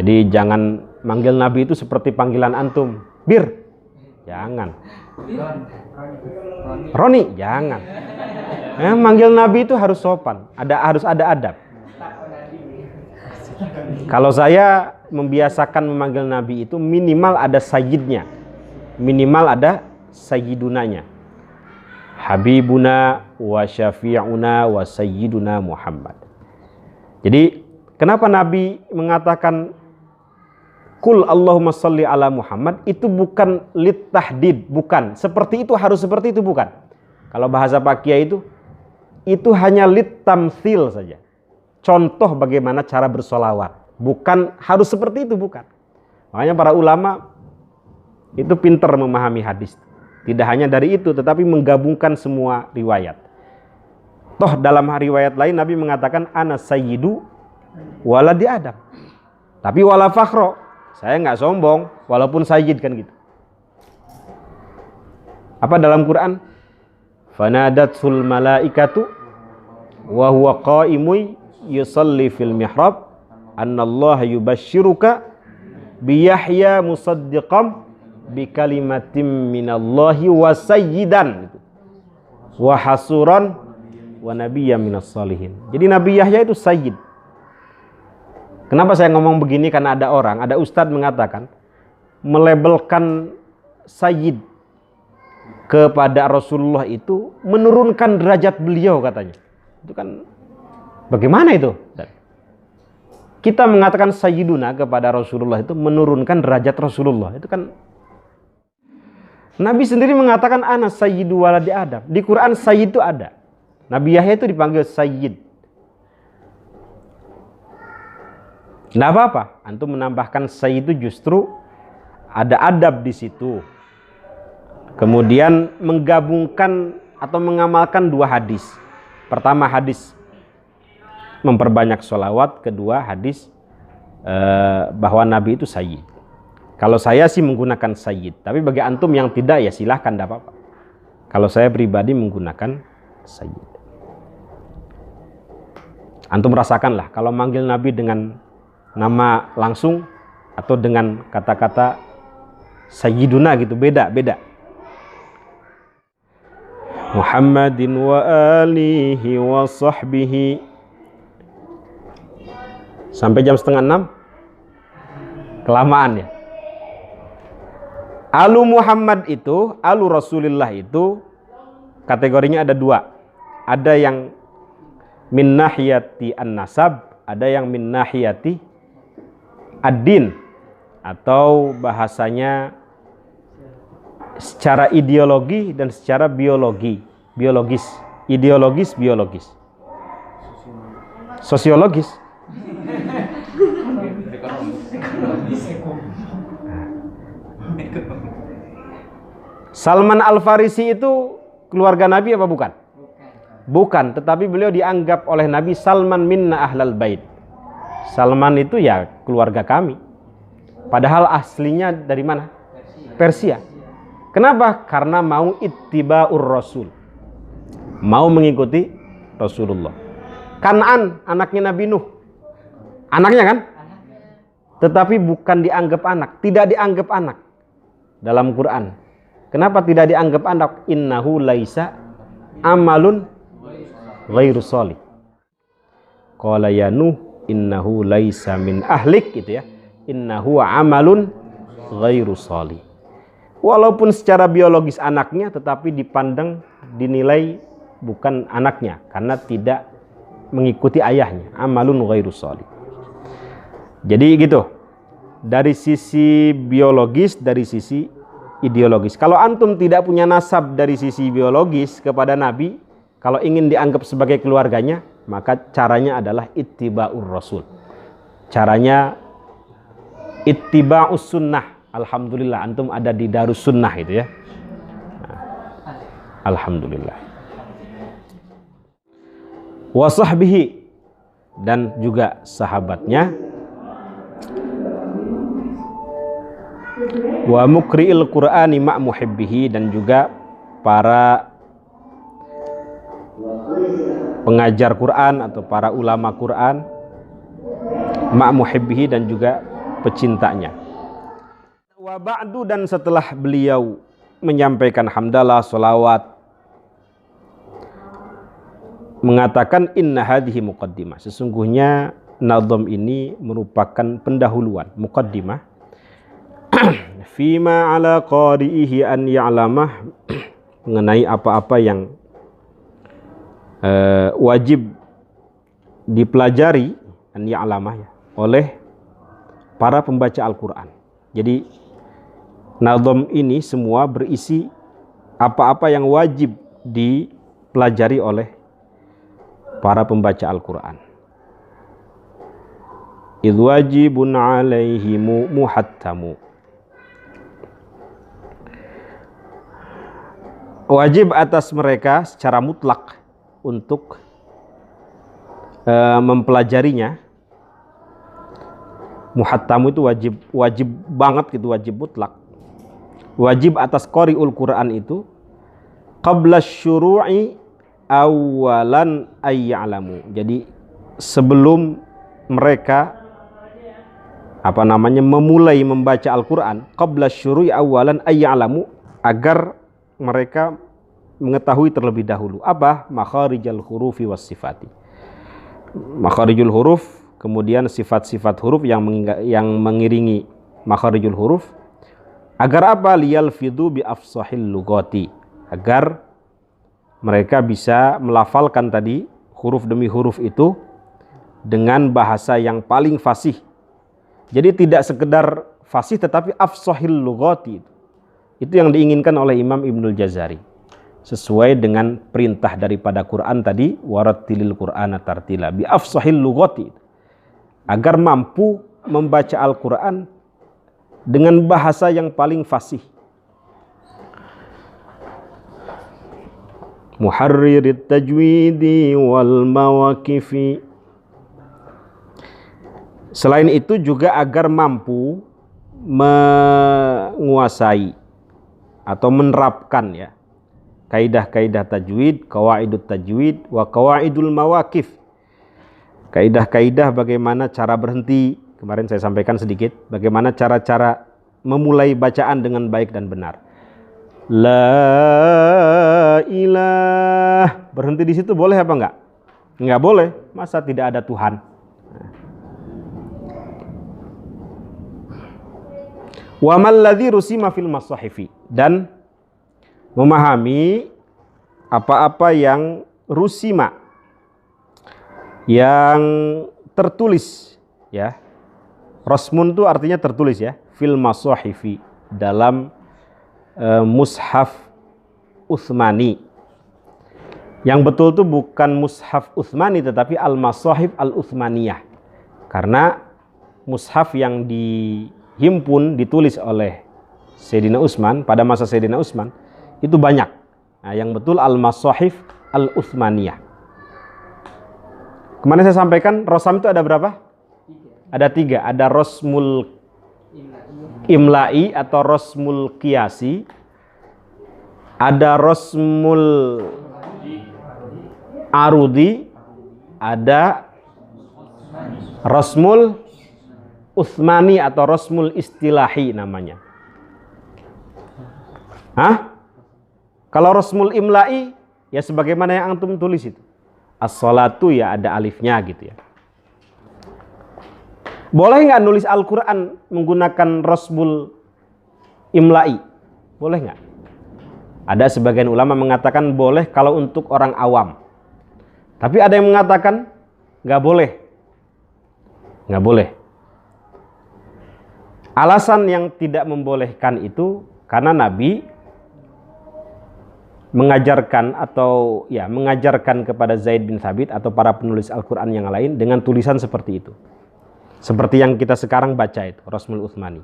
Jadi jangan manggil Nabi itu seperti panggilan antum. Bir, jangan. Roni, jangan. Manggil Nabi itu harus sopan, harus ada adab. Kalau saya membiasakan memanggil Nabi itu minimal ada sayyidnya, minimal ada sayyidunanya. Habibuna wa syafi'una wa sayyiduna Muhammad. Jadi kenapa Nabi mengatakan Qul Allahumma salli ala Muhammad, itu bukan lit tahdid, bukan seperti itu, harus seperti itu, bukan. Kalau bahasa Pak Kiai itu hanya lit tamthil saja, contoh bagaimana cara bersolawat, Bukan harus seperti itu, bukan. Makanya para ulama itu pintar memahami hadis. Tidak hanya dari itu, tetapi menggabungkan semua riwayat. Toh dalam riwayat lain Nabi mengatakan ana sayyidu waladi Adam. Tapi wala fakhro, saya nggak sombong walaupun sayyid kan gitu. Apa dalam Quran? Fanadatul malaikatu wa huwa qaimun yusalli fil mihrab annallaha yubashshiruka bi Yahya musaddiqan bi kalimatin minallahi wa sayyidan wa hasuran wa nabiyyan minas salihin. Jadi Nabi Yahya itu sayyid. Kenapa saya ngomong begini? Karena ada ustadz mengatakan melabelkan sayyid kepada Rasulullah itu menurunkan derajat beliau katanya. Itu kan bagaimana itu? Kita mengatakan sayyiduna kepada Rasulullah itu menurunkan derajat Rasulullah. Itu kan Nabi sendiri mengatakan ana sayyidu waladi Adam. Di Quran sayyid itu ada. Nabi Yahya itu dipanggil sayyid. Tidak apa-apa, antum menambahkan sayyid itu justru ada adab di situ. Kemudian menggabungkan atau mengamalkan dua hadis. Pertama hadis memperbanyak sholawat, kedua hadis bahwa Nabi itu sayyid. Kalau saya sih menggunakan sayyid, tapi bagi antum yang tidak ya silahkan, tidak apa-apa. Kalau saya pribadi menggunakan sayyid. Antum rasakanlah kalau manggil Nabi dengan nama langsung atau dengan kata-kata sayyiduna gitu, beda. Muhammadin wa alihi wa sahbihi sampai jam 5:30 kelamaan ya. Alu Muhammad itu, alu Rasulullah itu kategorinya ada dua. Ada yang min nahiyati an-nasab, ada yang min nahiyati ad-din, atau bahasanya secara ideologi dan secara biologis, biologis, sosiologis. Salman Al-Farisi itu keluarga Nabi apa bukan? Bukan, tetapi beliau dianggap oleh Nabi Salman minna ahlal bait. Salman itu ya keluarga kami. Padahal aslinya dari mana? Persia. Kenapa? Karena mau ittiba'ur Rasul. Mau mengikuti Rasulullah. Kan'an, anaknya Nabi Nuh. Anaknya kan? Tetapi bukan dianggap anak. Tidak dianggap anak dalam Quran. Kenapa tidak dianggap anak? Innahu laisa amalun ghairu sholih. Qala ya Nuh innahu laisa min ahlik gitu ya. Innahu amalun ghairu sholih. Walaupun secara biologis anaknya, tetapi dipandang, dinilai bukan anaknya karena tidak mengikuti ayahnya. Amalun ghairu sholih. Jadi gitu. Dari sisi biologis, dari sisi ideologis. Kalau antum tidak punya nasab dari sisi biologis kepada Nabi, kalau ingin dianggap sebagai keluarganya, maka caranya adalah ittiba'ur Rasul. Caranya ittiba'us sunnah. Alhamdulillah antum ada di Darus Sunnah itu ya. Nah, alhamdulillah. Wa sahbihi, dan juga sahabatnya. Wa mukri'il Qur'ani ma' muhibbihi, dan juga para pengajar Quran atau para ulama Quran ma' muhibbihi, dan juga pecintanya. Wa ba'du, dan setelah beliau menyampaikan hamdalah, salawat, mengatakan inna hadhihi muqaddimah, sesungguhnya nazam ini merupakan pendahuluan, muqaddimah, fima ala qari'ihi an ya'lamah, mengenai apa-apa yang wajib dipelajari an ya'lamah ya, oleh para pembaca Al-Quran. Jadi nazam ini semua berisi apa-apa yang wajib dipelajari oleh para pembaca Al-Quran. idh wajibun alaihimu muhattamu. Wajib atas mereka secara mutlak untuk mempelajarinya. Muhattamu itu wajib banget gitu, wajib mutlak. Wajib atas qari'ul Quran itu qabla syuru'i awalan ayya'lamu. Jadi sebelum mereka memulai membaca Al-Quran, qabla syuru'i awalan ayya'lamu, agar mereka mengetahui terlebih dahulu apa makharijal hurufi was sifati. Makharijul huruf, kemudian sifat-sifat huruf yang mengiringi makharijul huruf, agar apa? Liyalfidhu bi afsahil lugati, agar mereka bisa melafalkan tadi huruf demi huruf itu dengan bahasa yang paling fasih. Jadi tidak sekedar fasih tetapi afsahil lugati. Itu yang diinginkan oleh Imam Ibnul Jazari, sesuai dengan perintah daripada Quran tadi, warattilil Qur'ana tartila bi afsahil lughati, agar mampu membaca Al-Quran dengan bahasa yang paling fasih. Muharririt tajwidi wal mawaqifi. Selain itu juga agar mampu menguasai atau menerapkan ya kaidah-kaidah tajwid, qawaidut tajwid wa qawaidul mawaqif. Kaidah-kaidah bagaimana cara berhenti, kemarin saya sampaikan sedikit, bagaimana cara-cara memulai bacaan dengan baik dan benar. La ilah, berhenti di situ boleh apa enggak? Enggak boleh, masa tidak ada Tuhan? Wa malladzi rusima fil masahifi, dan memahami apa-apa yang rusima, yang tertulis ya. Rasmun itu artinya tertulis ya, fil masahifi, dalam mushaf Utsmani. Yang betul itu bukan mushaf Utsmani tetapi al-masahif al-Utsmaniyah, karena mushaf yang dihimpun ditulis oleh Sayyidina Utsman pada masa Sayyidina Utsman itu banyak. Nah, yang betul al-masahif al-Utsmaniyah. Kemarin saya sampaikan rosam itu ada berapa? Ada 3. Ada rosmul imla'i atau rosmul qiyasi, ada rosmul arudi, ada rosmul Utsmani atau rosmul istilahi namanya. Kalau rosmul imla'i ya sebagaimana yang antum tulis itu. As-salatu ya ada alifnya gitu ya. Boleh nggak nulis Al-Quran menggunakan rosmul imla'i? Boleh nggak? Ada sebagian ulama mengatakan boleh kalau untuk orang awam. Tapi ada yang mengatakan nggak boleh. Nggak boleh. Alasan yang tidak membolehkan itu karena Nabi mengajarkan kepada Zaid bin Thabit atau para penulis Al-Quran yang lain dengan tulisan seperti itu. Seperti yang kita sekarang baca itu, Rosmul Utsmani.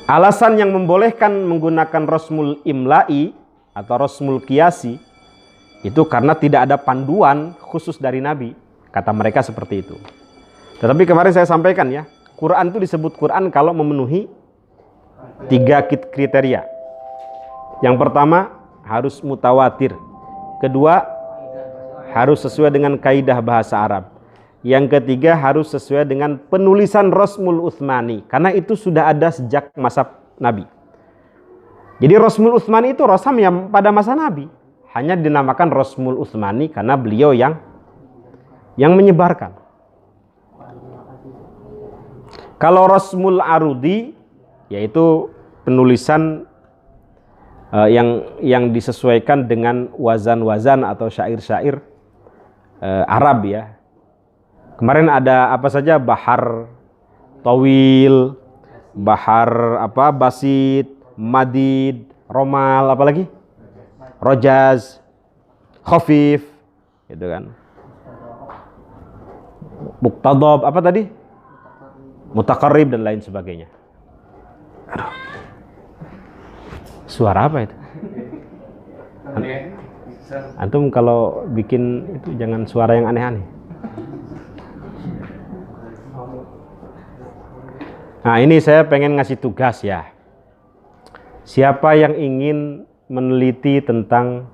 Alasan yang membolehkan menggunakan Rosmul Imla'i atau Rosmul Qiyasi itu karena tidak ada panduan khusus dari Nabi. Kata mereka seperti itu. Tetapi kemarin saya sampaikan ya, Quran itu disebut Quran kalau memenuhi 3 kriteria. Yang pertama harus mutawatir. Kedua harus sesuai dengan kaidah bahasa Arab. Yang ketiga harus sesuai dengan penulisan Rosmul Utsmani, karena itu sudah ada sejak masa Nabi. Jadi Rosmul Utsmani itu rosam yang pada masa Nabi, hanya dinamakan Rosmul Utsmani karena beliau yang menyebarkan. Kalau Rosmul Arudi yaitu penulisan yang disesuaikan dengan wazan-wazan atau syair-syair Arab ya. Kemarin ada apa saja, bahar tawil, bahar basit, madid, romal, apalagi rojaz, khafif, gitu kan. muqtadab, apa tadi? Mutaqarrib dan lain sebagainya. Aduh. Suara apa itu? Antum kalau bikin itu jangan suara yang aneh-aneh. Nah, ini saya pengen ngasih tugas ya. Siapa yang ingin meneliti tentang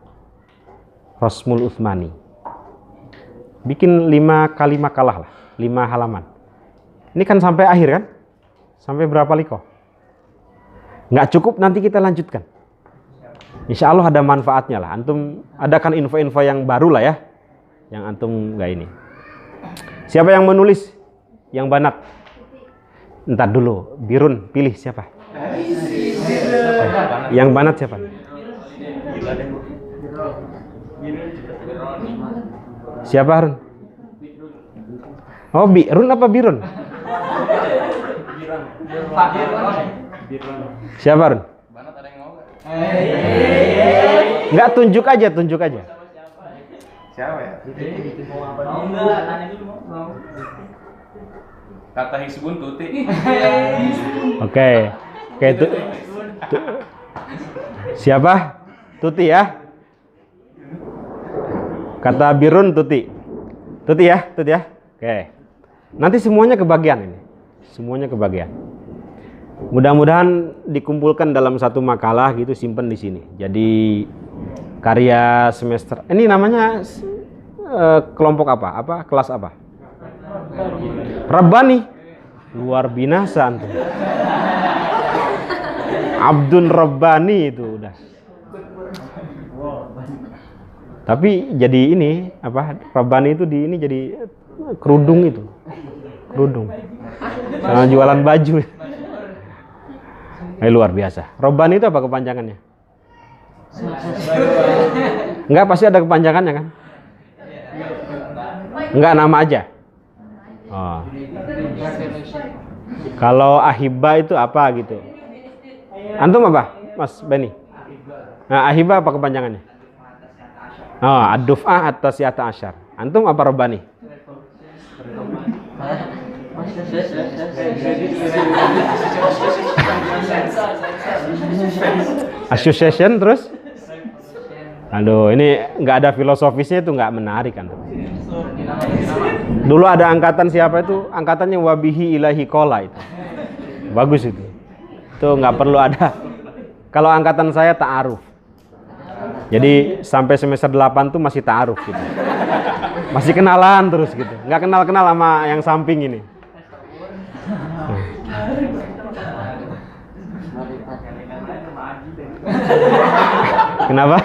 Rasmul Utsmani? Bikin 5 kali makalah lah, 5 halaman. Ini kan sampai akhir kan? Sampai berapa liko? Nggak cukup, nanti kita lanjutkan. Insya Allah ada manfaatnya lah. Antum adakan info-info yang baru lah ya, yang antum nggak ini. Siapa yang menulis? Yang banat? Entar dulu, Birun pilih siapa? Yang banat siapa? Siapa Harun? Oh, Birun apa Birun? Siapa Harun? Enggak, tunjuk aja. Siapa ya? Kata Hizbun Tuti. Oke, itu. Siapa? Tuti ya. Kata Birun Tuti. Tuti ya. Oke. Nanti semuanya kebagian ini. Semuanya kebagian. Mudah-mudahan dikumpulkan dalam satu makalah gitu, simpen di sini. Jadi karya semester. Ini namanya kelompok apa? Kelas apa? Rabbani. Luar binasa antum. Abdun Rabbani itu udah. Tapi jadi ini apa? Rabbani itu di ini jadi kerudung itu. Kerudung. Sama jualan baju. Luar biasa. Rabbani itu apa kepanjangannya? Enggak, pasti ada kepanjangannya kan? Enggak, nama aja. Oh. Kalau Ahibba itu apa gitu? Antum apa, Mas Beni? Nah, Ahibba apa kepanjangannya? Oh, Ad-Duf'ah At-Tasi'ata Asyar. Antum apa Rabbani? Association terus? Aduh, ini nggak ada filosofisnya, itu nggak menarik kan? Dulu ada angkatan siapa itu? Angkatannya Wabihi Ilahi Kola itu. Bagus itu. Itu nggak perlu ada. Kalau angkatan saya ta'aruf. Jadi sampai semester 8 tuh masih ta'aruf gitu. Masih kenalan terus gitu. Nggak kenal-kenal sama yang samping ini. Kenapa?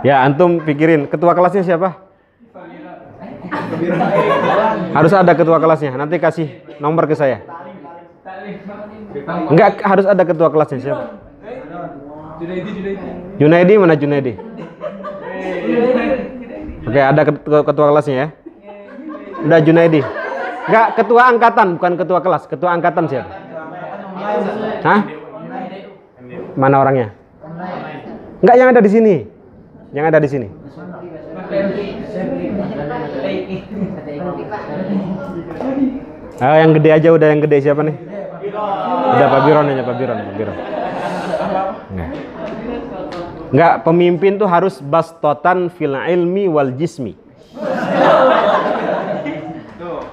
Ya, antum pikirin ketua kelasnya siapa? Harus ada ketua kelasnya. Nanti kasih nomor ke saya. Enggak, harus ada ketua kelasnya siapa? Junaidi, mana Junaidi? Oke, ada ketua kelasnya ya. Udah Junaidi. Enggak, ketua angkatan, bukan ketua kelas. Ketua angkatan siapa? Hah? Mana orangnya? Enggak, yang ada di sini. Yang ada di sini. Yang gede aja udah, yang gede siapa nih? Udah Pak Biron aja, Pak Biron. Enggak, pemimpin tuh harus bastotan fil ilmi wal jismi.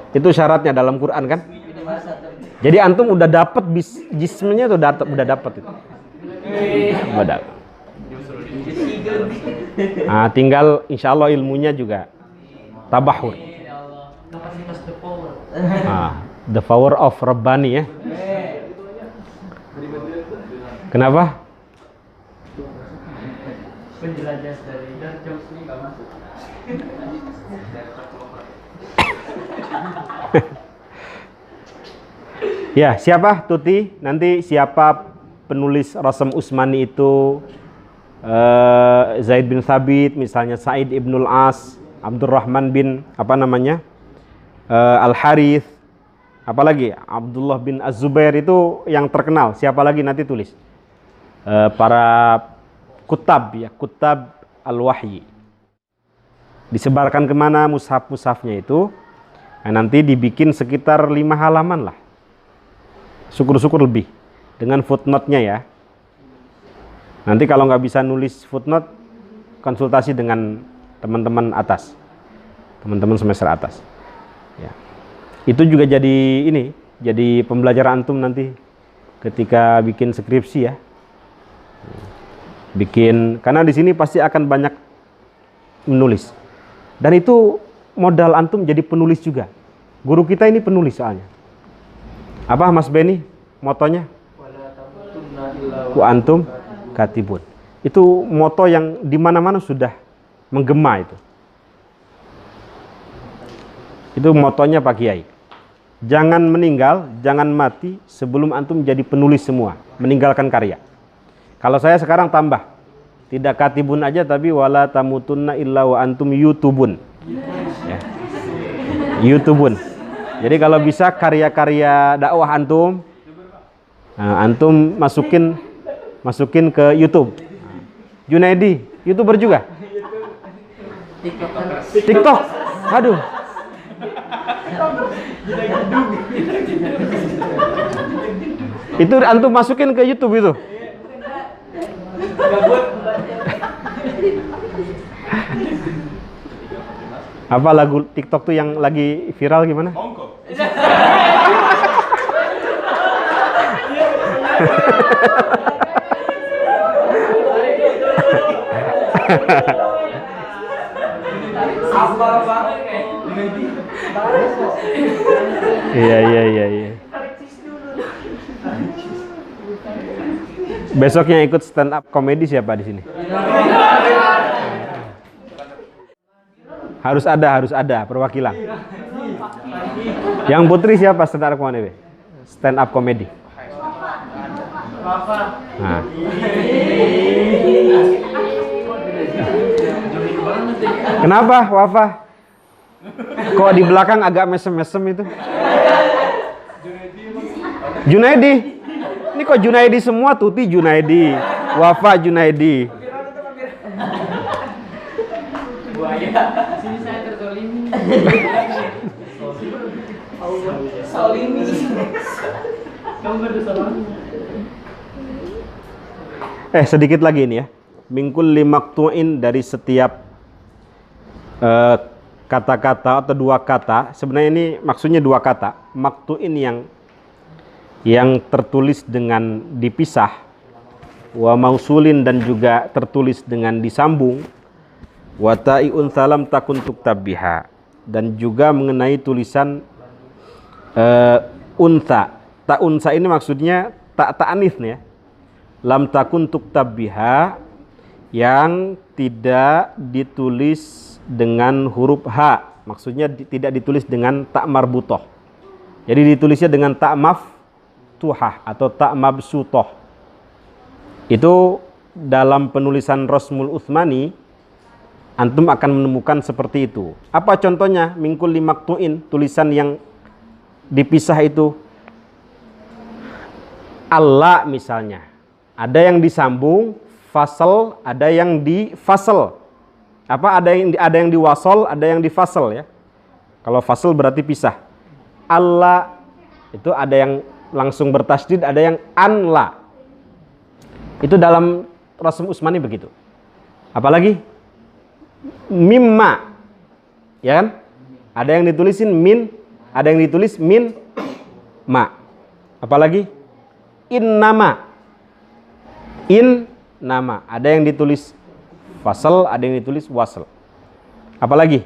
Itu syaratnya dalam Quran kan? Jadi antum udah dapet jismenya tuh udah dapet itu. Udah. Nah, tinggal insya Allah ilmunya juga tabahur. The power of Rabbani ya. Kenapa? Penjelajah dari Darjos ini nggak masuk. Ya, siapa Tuti? Nanti siapa penulis Rasm Utsmani itu? Zaid bin Thabit, misalnya Sa'id ibnul As, Abdurrahman bin apa namanya? Al-Harith, apalagi Abdullah bin Az-Zubair, itu yang terkenal. Siapa lagi nanti tulis? Para kutab ya, kutab al-wahyi. Disebarkan kemana mushaf-mushafnya itu? Nah, nanti dibikin sekitar 5 halaman lah. Syukur-syukur lebih. Dengan footnote-nya ya. Nanti kalau nggak bisa nulis footnote, konsultasi dengan teman-teman atas. Teman-teman semester atas. Ya. Itu juga jadi ini, jadi pembelajaran antum nanti ketika bikin skripsi ya. Karena di sini pasti akan banyak menulis. Dan itu modal antum jadi penulis juga. Guru kita ini penulis soalnya. Apa Mas Beni motonya? Wa antum katibun. Itu moto yang di mana-mana sudah menggema itu. Itu motonya Pak Kiai. Jangan meninggal, jangan mati sebelum antum jadi penulis semua, meninggalkan karya. Kalau saya sekarang tambah, tidak katibun aja tapi wala tamutunna illa wa antum yutubun. Ya. Yutubun. Jadi kalau bisa karya-karya dakwah antum, antum masukin ke YouTube. Junaidi, YouTuber juga. TikTok. Aduh. Itu antum masukin ke YouTube itu. Apa lagu TikTok tuh yang lagi viral gimana? Iya. Besok yang ikut stand up komedi siapa di sini? Harus ada perwakilan. Yang putri siapa stand up komedi? Nah. Kenapa Wafa? Kok di belakang agak mesem-mesem itu? Junaidi. Ini kok Junaidi semua? Tuti Junaidi, Wafa Junaidi. Sini saya terzolimi. Kamu berdosa. Sedikit lagi ini ya. Mingkul limaktuin, dari setiap kata-kata atau dua kata. Sebenarnya ini maksudnya dua kata. Maktuin yang tertulis dengan dipisah, wa mausulin, dan juga tertulis dengan disambung, wa ta'iun salam takun tuktab biha, dan juga mengenai tulisan unsa. Ta unsa ini maksudnya tak ta'anis ya. Lam takun tuktab biha, yang tidak ditulis dengan huruf H, maksudnya tidak ditulis dengan tak marbutoh. Jadi ditulisnya dengan tak maftuhah atau tak mabsutoh. Itu dalam penulisan Rasmul Utsmani antum akan menemukan seperti itu. Apa contohnya? Mingkul limaktuin, tulisan yang dipisah itu. Allah misalnya, ada yang disambung fasal, ada yang difasal. Ada yang diwasal, ada yang difasal ya. Kalau fasal berarti pisah. Allah itu ada yang langsung bertasydid, ada yang anla. Itu dalam Rasm Utsmani begitu. Apalagi mimma, ya kan? Ada yang ditulisin min, ada yang ditulis min ma. Apalagi innama, nama, ada yang ditulis fasal, ada yang ditulis wasal. Apalagi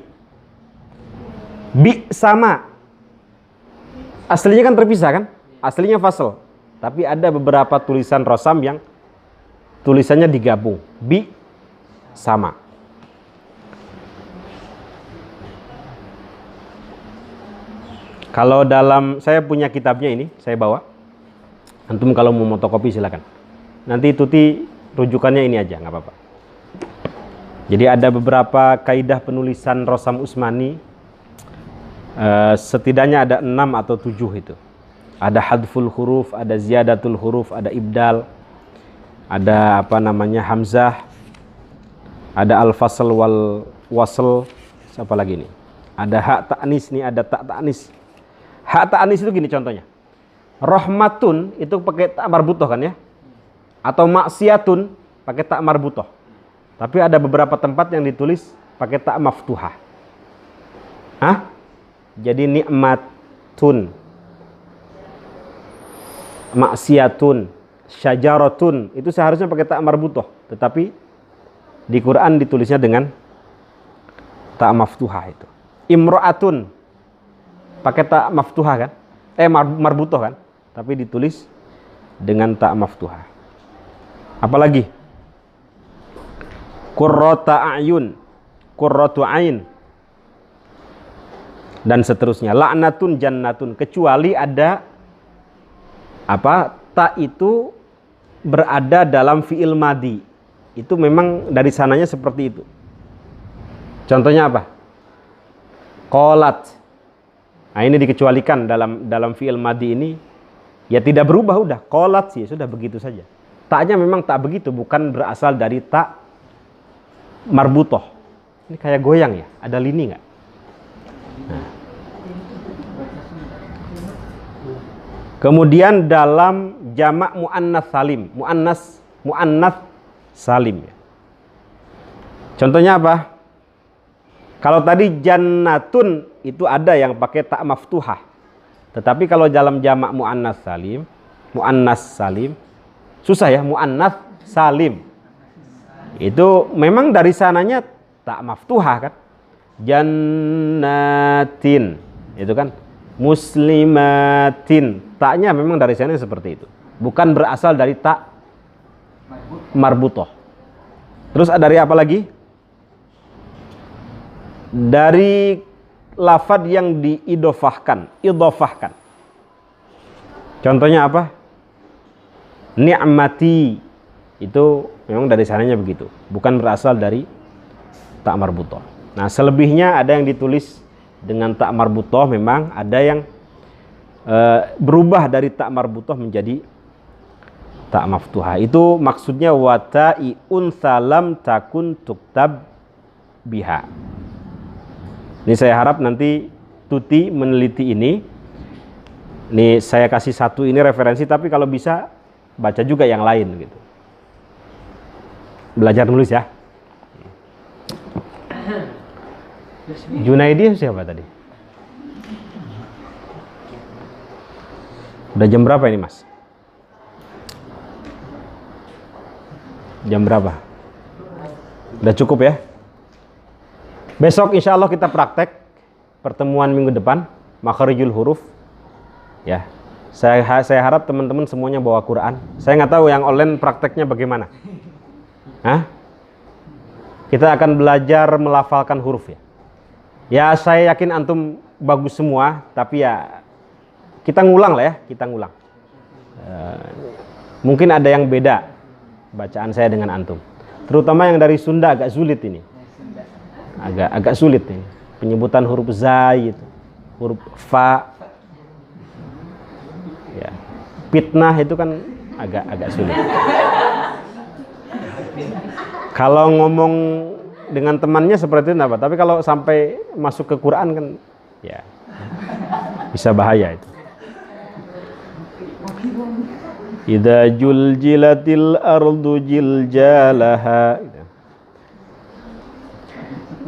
bi sama, aslinya kan terpisah kan, aslinya fasal, tapi ada beberapa tulisan rosam yang tulisannya digabung, bi sama. Kalau dalam, saya punya kitabnya ini, saya bawa. Antum kalau mau fotokopi silakan. Nanti Tuti rujukannya ini aja, nggak apa-apa. Jadi ada beberapa kaidah penulisan Rasm Utsmani, setidaknya ada 6 atau 7 itu. Ada hadful huruf, ada ziyadatul huruf, ada ibdal, ada hamzah, ada al-fasl wal wasl, Siapa lagi nih? Ada hak ta'nis nih, ada tak ta'nis. Hak ta'nis itu gini contohnya. Rahmatun itu pakai tak marbutoh kan ya? Atau maksiatun pakai tak marbutoh. Tapi ada beberapa tempat yang ditulis pakai tak maftuhah. Hah? Jadi nikmatun, maksiatun, syajaratun itu seharusnya pakai tak marbutoh, tetapi di Quran ditulisnya dengan tak maftuhah itu. Imro'atun pakai tak maftuhah kan? Marbutoh kan? Tapi ditulis dengan tak maftuhah. Apalagi? Qurrata a'yun, qurratu ain, dan seterusnya. La'natun jannatun, kecuali ada apa? Ta itu berada dalam fi'il madi. Itu memang dari sananya seperti itu. Contohnya apa? Qalat. Nah, ini dikecualikan dalam fi'il madi ini, ya tidak berubah, udah qalat sih, sudah begitu saja. Taknya memang tak begitu, bukan berasal dari tak marbutoh. Ini kayak goyang ya, ada lini nggak? Nah. Kemudian dalam jamak muannas salim, muannas salim ya. Contohnya apa? Kalau tadi jannatun itu ada yang pakai tak maftuhah. Tetapi kalau dalam jamak muannas salim susah ya, muannas salim. Itu memang dari sananya tak maftuhah kan? Jannatin itu kan, muslimatin, taknya memang dari sana seperti itu, bukan berasal dari tak marbutoh. Terus dari apa lagi? Dari lafad yang diidofahkan, idofahkan. Contohnya apa? Ni'mati, itu memang dari sananya begitu, bukan berasal dari tak marbutoh. Nah, selebihnya ada yang ditulis dengan tak marbutoh, memang ada yang berubah dari tak marbutoh menjadi tak maftuhah. Itu maksudnya wata'iun salam takun tuktab biha. Ini saya harap nanti Tuti meneliti ini. Ini saya kasih satu ini referensi, tapi kalau bisa baca juga yang lain gitu. Belajar nulis ya. Junaidi siapa tadi? Udah jam berapa ini Mas? Jam berapa? Udah cukup ya? Besok insya Allah kita praktek pertemuan minggu depan makharijul huruf ya. Saya harap teman-teman semuanya bawa Quran. Saya nggak tahu yang online prakteknya bagaimana. Hah? Kita akan belajar melafalkan huruf ya. Ya saya yakin antum bagus semua, tapi ya kita ngulang lah ya, kita ngulang. Mungkin ada yang beda bacaan saya dengan antum. Terutama yang dari Sunda agak sulit ini. Agak sulit nih. Penyebutan huruf zai itu, huruf fa. Ya. Fitnah itu kan agak sulit. Kalau ngomong dengan temannya seperti itu apa? Tapi kalau sampai masuk ke Quran kan ya bisa bahaya itu. Idza juljilatil ardu jiljalaha.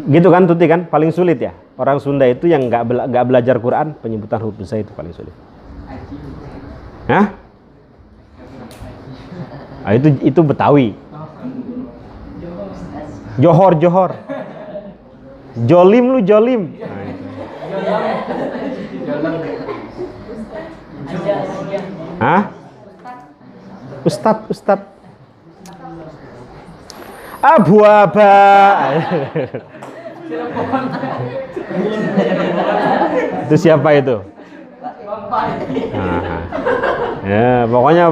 Gitu kan Tuti kan, paling sulit ya. Orang Sunda itu yang nggak belajar Quran, penyebutan huruf besar itu paling sulit. Hah? Ah, itu Betawi. Johor. Jolim lu jolim. Hah? Ustad. Abu-aba. Itu siapa itu? Nah, ya, pokoknya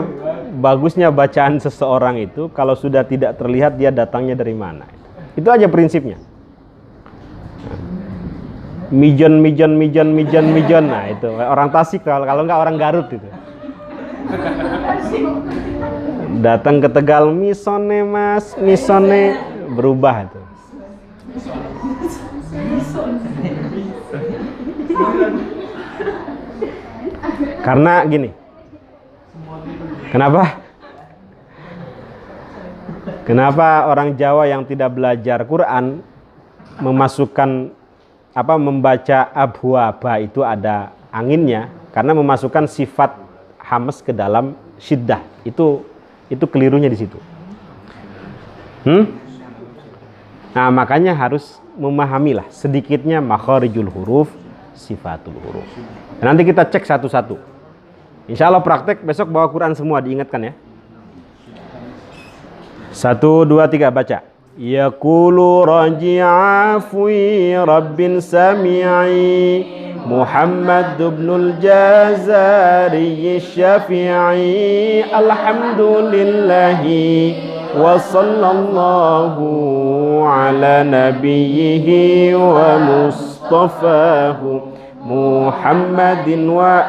bagusnya bacaan seseorang itu kalau sudah tidak terlihat dia datangnya dari mana. Itu aja prinsipnya. Mijon. Nah, itu orang Tasik, kalau enggak orang Garut itu. Datang ke Tegal, misone mas, misone, berubah itu. Karena gini. Kenapa? Kenapa orang Jawa yang tidak belajar Quran memasukkan membaca abwaba itu ada anginnya, karena memasukkan sifat hamas ke dalam syiddah. Itu kelirunya di situ. Nah, makanya harus memahamilah sedikitnya makharijul huruf, sifatul huruf. Nanti kita cek satu-satu. Insya Allah praktek besok bawa Quran semua, diingatkan ya. 1, 2, 3 baca. Yaqulu raji'a fi rabbin sami'i Muhammad ibnul Jazari Syafi'i alhamdulillahi wa sallallahu ala nabiyhi wa mustafahu Muhammadin wa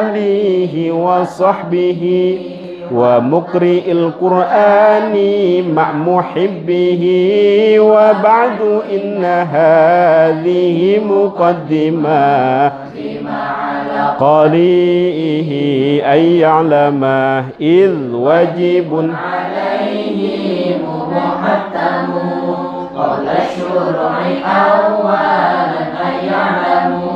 alihi wa sahbihi wa muqri'il qur'ani ma' muhibbihi wa ba'du inna hadhihi muqaddimah qari'ihi ay ya'lama idh wajibun alayhi muhattamu qala syur'i awalan ay ya'lamu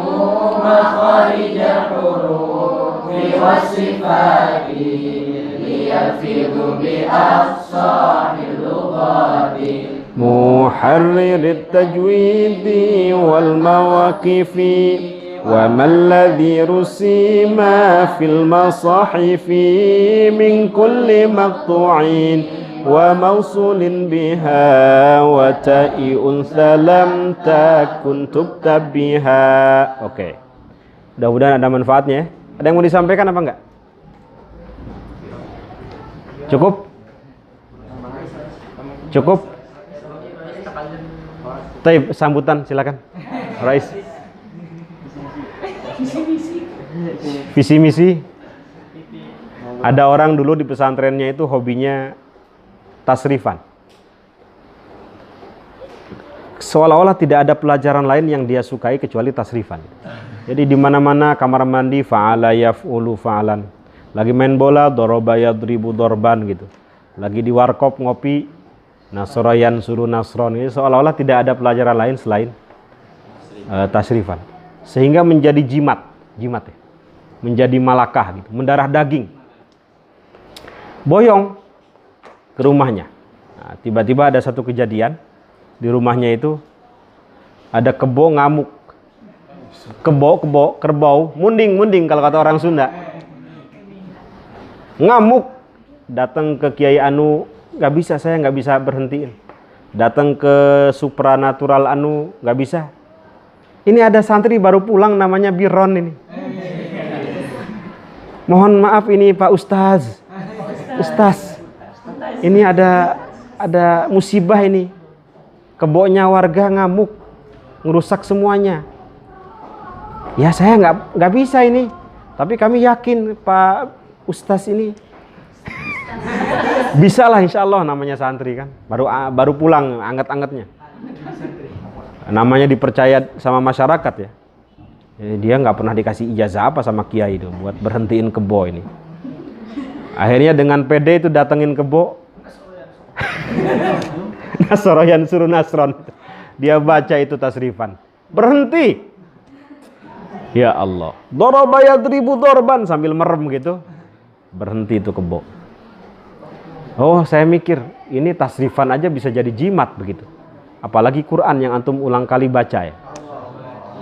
makharijal huruf wa sifati يلفظ بأفصاح اللغات محرر التجويد والمواقف وما الذي رسم في المصاحف من كل مقطوع وموصول بها وتاء أنثى لم تكن تكتب بها. Oke. Mudah-mudahan ada manfaatnya. Ada yang mau disampaikan apa enggak? Cukup? Cukup? Taib, sambutan silakan. Rais. Visi misi. Ada orang dulu di pesantrennya itu hobinya tasrifan. Seolah-olah tidak ada pelajaran lain yang dia sukai kecuali tasrifan. Jadi di mana-mana kamar mandi fa'ala yaf'ulu fa'alan. Lagi main bola, doroba yadribu dorban gitu. Lagi di warkop ngopi, nasroyan suruh nasron. Ini seolah-olah tidak ada pelajaran lain selain tasrifan. Sehingga menjadi jimat ya. Menjadi malakah gitu, mendarah daging. Boyong ke rumahnya. Nah, tiba-tiba ada satu kejadian di rumahnya itu ada kebo ngamuk. Kerbau, munding kalau kata orang Sunda. Ngamuk, datang ke Kiai Anu, saya nggak bisa berhentiin. Datang ke supranatural Anu, nggak bisa. Ini ada santri baru pulang namanya Biron ini. Mohon maaf ini Pak Ustaz, ini ada musibah ini. Keboknya warga ngamuk, ngerusak semuanya. Ya saya nggak bisa ini, tapi kami yakin Pak Ustaz ini bisa lah insya Allah, namanya santri kan, baru pulang anget-angetnya, namanya dipercaya sama masyarakat ya. Jadi dia nggak pernah dikasih ijazah apa sama kiai itu buat berhentiin kebo ini. Akhirnya dengan pede itu datengin kebo, nasroyan suruh nasron, dia baca itu tasrifan, berhenti. Ya Allah, doraba yadribu dorban, sambil merem gitu. Berhenti itu kebo. Oh, saya mikir ini tasrifan aja bisa jadi jimat begitu. Apalagi Quran yang antum ulang kali baca ya.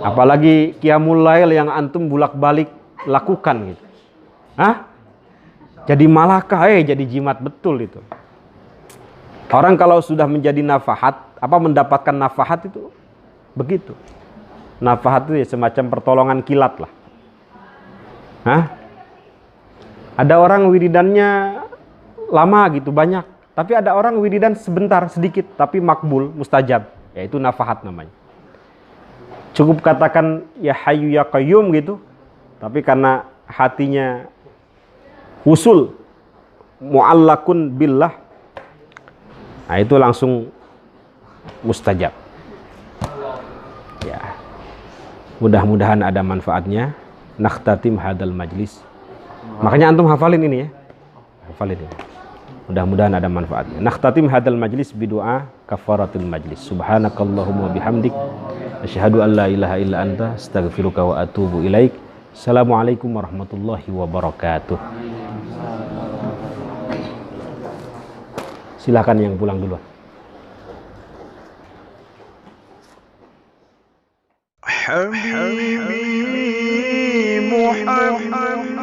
Apalagi Qiyamul Lail yang antum bolak-balik lakukan gitu. Jadi malakah, jadi jimat betul itu. Orang kalau sudah menjadi nafahat, mendapatkan nafahat itu begitu. Nafahat itu ya semacam pertolongan kilat lah. Ada orang wiridannya lama gitu, banyak. Tapi ada orang wiridan sebentar, sedikit, tapi makbul, mustajab. Yaitu nafahat namanya. Cukup katakan ya Hayyu ya Qayyum gitu. Tapi karena hatinya husul, mu'allakun billah, nah itu langsung mustajab. Ya. Mudah-mudahan ada manfaatnya. Nakhtatim hadal majlis. Makanya antum hafalin ini ya. Hafalin ini. Mudah-mudahan ada manfaatnya. Nakhtatim hadal majlis bidu'a kafaratul majlis. Subhanakallahumma bihamdik asyhadu an la ilaha illa anta astaghfiruka wa atubu ilaik. Assalamualaikum warahmatullahi wabarakatuh. Silakan yang pulang duluan. Habibi Muhammad